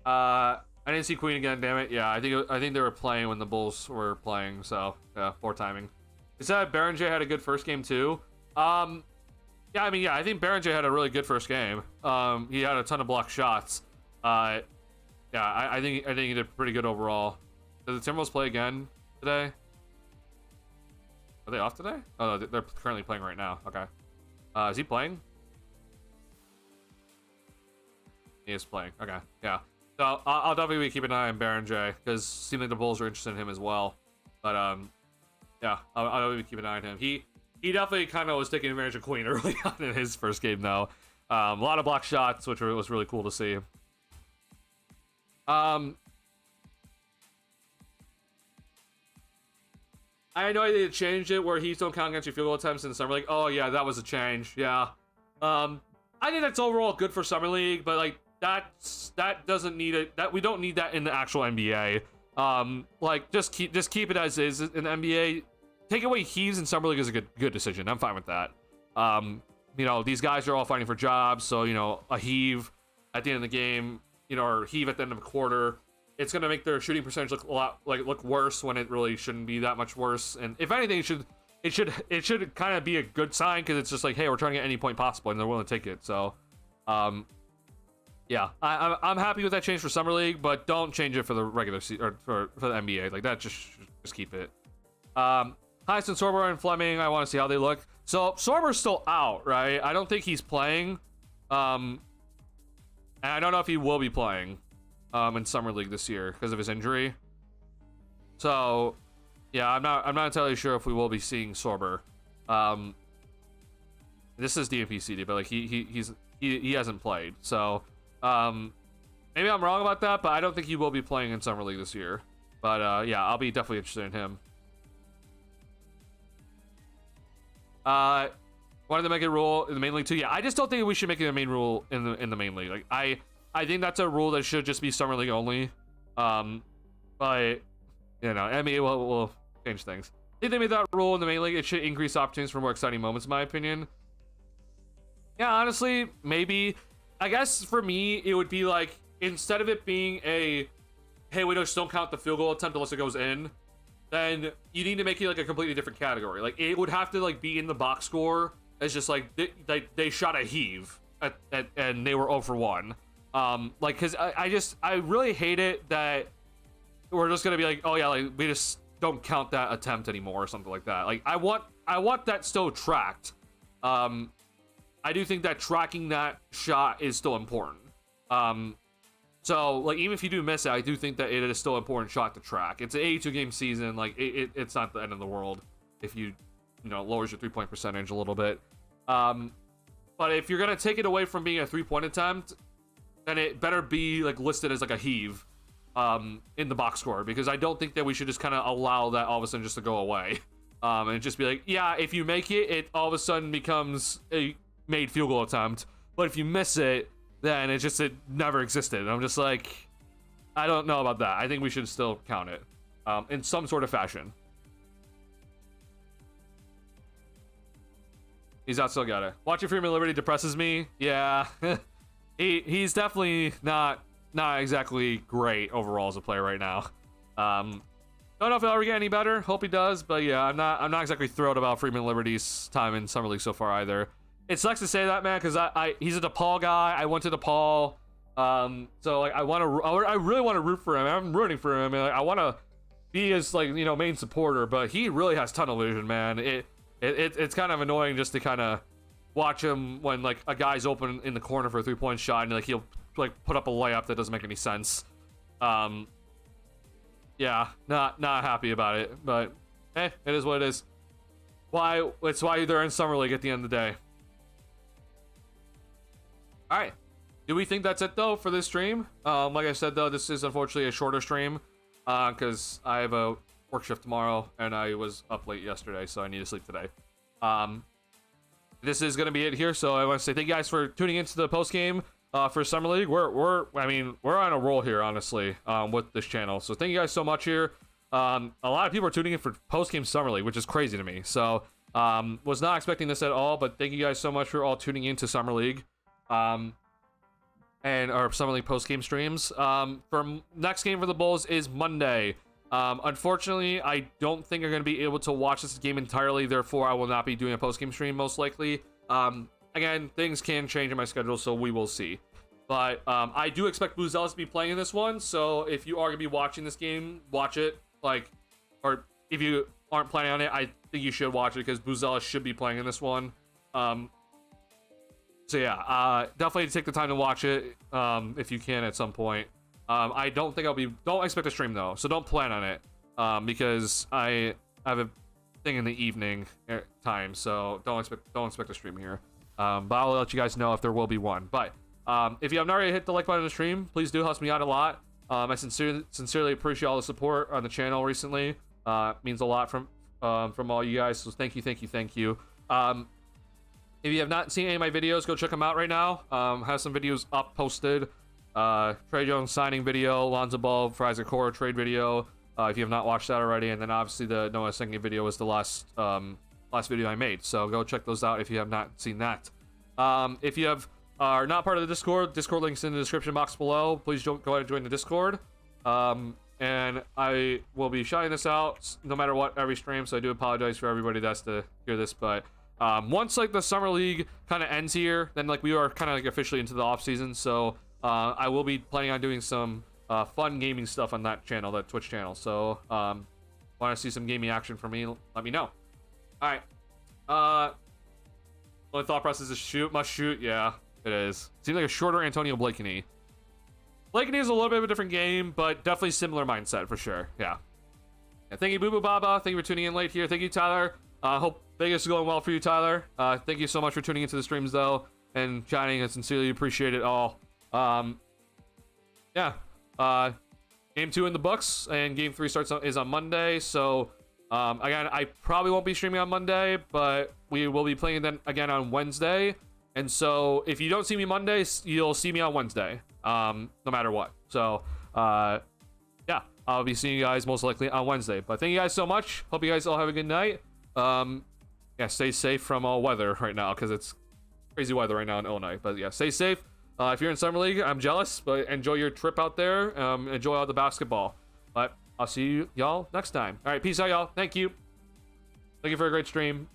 I didn't see Queen again, damn it. Yeah, I think they were playing when the Bulls were playing, so yeah, poor timing. He said Baron J had a good first game too. Yeah, I mean, yeah, I think Baron J had a really good first game. He had a ton of blocked shots. Yeah, I think he did pretty good overall. Did the Timberwolves play again today? Are they off today? Oh, no, they're currently playing right now. Okay. Is he playing? He is playing. Okay. Yeah. So I'll definitely keep an eye on Baron J, because it seems like the Bulls are interested in him as well. But yeah, I'll definitely keep an eye on him. He definitely kind of was taking advantage of Queen early on in his first game, though. A lot of block shots, which was really cool to see. I know they changed it where he's don't count against your field goal attempts in the summer league. Oh yeah, that was a change. Yeah. I think that's overall good for summer league, but like that doesn't need it. That we don't need that in the actual NBA. Like just keep it as is in the NBA. Take away heaves in summer league is a good decision. I'm fine with that. You know, these guys are all fighting for jobs, so you know, a heave at the end of the game, you know, or heave at the end of a quarter, it's gonna make their shooting percentage look worse when it really shouldn't be that much worse. And if anything, it should kind of be a good sign, because it's just like, hey, we're trying to get any point possible, and they're willing to take it. So, yeah, I'm happy with that change for summer league, but don't change it for the regular season or for the NBA. Like that, just keep it. Heisen, Sorber, and Fleming, I want to see how they look. So Sorber's still out, right? I don't think he's playing. And I don't know if he will be playing in summer league this year because of his injury. So yeah, I'm not entirely sure if we will be seeing Sorber. This is DNP-CD, but like he hasn't played. So maybe I'm wrong about that, but I don't think he will be playing in summer league this year. But yeah, I'll be definitely interested in him. Wanted to make a rule in the main league too. Yeah, I just don't think we should make it a main rule in the main league. Like I think that's a rule that should just be summer league only. But, you know, I mean, we'll change things. I think they made that rule in the main league. It should increase opportunities for more exciting moments, in my opinion. Yeah, honestly, maybe. I guess for me, it would be like, instead of it being a, hey, we just don't count the field goal attempt unless it goes in, then you need to make it like a completely different category. Like, it would have to like be in the box score as just like they shot a heave and they were 0 for 1. Like, because I really hate it that we're just gonna be like, oh yeah, like we just don't count that attempt anymore or something like that. Like, I want that still tracked. I do think that tracking that shot is still important. So, like, even if you do miss it, I do think that it is still an important shot to track. It's an 82-game season. Like, it's not the end of the world if you know, lowers your three-point percentage a little bit. But if you're going to take it away from being a three-point attempt, then it better be, like, listed as, like, a heave in the box score. Because I don't think that we should just kind of allow that all of a sudden just to go away. And just be like, yeah, if you make it, it all of a sudden becomes a made field goal attempt. But if you miss it, then it never existed. And I'm just like, I don't know about that. I think we should still count it in some sort of fashion. He's not still got it. Watching Freeman Liberty depresses me. Yeah, he's definitely not exactly great overall as a player right now. Don't know if he'll ever get any better. Hope he does, but yeah, I'm not exactly thrilled about Freeman Liberty's time in Summer League so far either. It sucks to say that, man, because he's a DePaul guy. I went to DePaul, so like I really want to root for him. I'm rooting for him, and like, I want to be his, like, you know, main supporter. But he really has tunnel vision, man. It's kind of annoying just to kind of watch him when like a guy's open in the corner for a 3-point shot, and like he'll like put up a layup that doesn't make any sense. Yeah, not happy about it, but it is what it is. It's why they're in Summer League at the end of the day. All right, do we think that's it though for this stream? Like I said though, this is unfortunately a shorter stream because I have a work shift tomorrow and I was up late yesterday, so I need to sleep today. This is gonna be it here, so I want to say thank you guys for tuning into the post game for Summer League. We're on a roll here, honestly, with this channel. So thank you guys so much here. A lot of people are tuning in for post game Summer League, which is crazy to me. So was not expecting this at all, but thank you guys so much for all tuning into Summer League. And our Summer League post-game streams. For next game for the Bulls is Monday. Unfortunately, I don't think I'm going to be able to watch this game entirely, therefore I will not be doing a post-game stream most likely. Again, things can change in my schedule, so we will see. But I do expect Buzelis to be playing in this one, so if you are going to be watching this game, watch it. Like, or if you aren't planning on it, I think you should watch it because Buzelis should be playing in this one. So yeah, definitely take the time to watch it if you can at some point. I don't think don't expect a stream though, so don't plan on it because I have a thing in the evening time, so don't expect a stream here. But I'll let you guys know if there will be one. But if you haven't already hit the like button on the stream, please do, helps me out a lot. I sincerely appreciate all the support on the channel recently. It means a lot from all you guys, so thank you. If you have not seen any of my videos, go check them out right now. Have some videos up posted. Trey Jones signing video, Lonzo Ball for Isaac Core trade video. If you have not watched that already, and then obviously the Noah Sengi video was the last video I made. So go check those out if you have not seen that. If you are not part of the Discord link's in the description box below. Please go ahead and join the Discord. And I will be shouting this out no matter what every stream. So I do apologize for everybody that's to hear this, but. Once like the Summer League kind of ends here, then like we are kind of like officially into the off season. So I will be planning on doing some fun gaming stuff on that channel, that Twitch channel. So want to see some gaming action from me? Let me know. All right. Only thought process is must shoot. Yeah, it is. Seems like a shorter Antonio Blakeney. Blakeney is a little bit of a different game, but definitely similar mindset for sure. Yeah. Thank you, Boo Boo Baba. Thank you for tuning in late here. Thank you, Tyler. Hope Vegas is going well for you, Tyler. Thank you so much for tuning into the streams, though, and chatting. I sincerely appreciate it all. Yeah. Game 2 in the books, and Game 3 is on Monday. So, again, I probably won't be streaming on Monday, but we will be playing then again on Wednesday. And so, if you don't see me Monday, you'll see me on Wednesday, no matter what. So, yeah. I'll be seeing you guys most likely on Wednesday. But thank you guys so much. Hope you guys all have a good night. Yeah, stay safe from all weather right now, because it's crazy weather right now in Illinois. But yeah, stay safe. If you're in Summer League, I'm jealous, but enjoy your trip out there. Enjoy all the basketball. But I'll see y'all next time. All right, peace out, y'all. Thank you. Thank you for a great stream.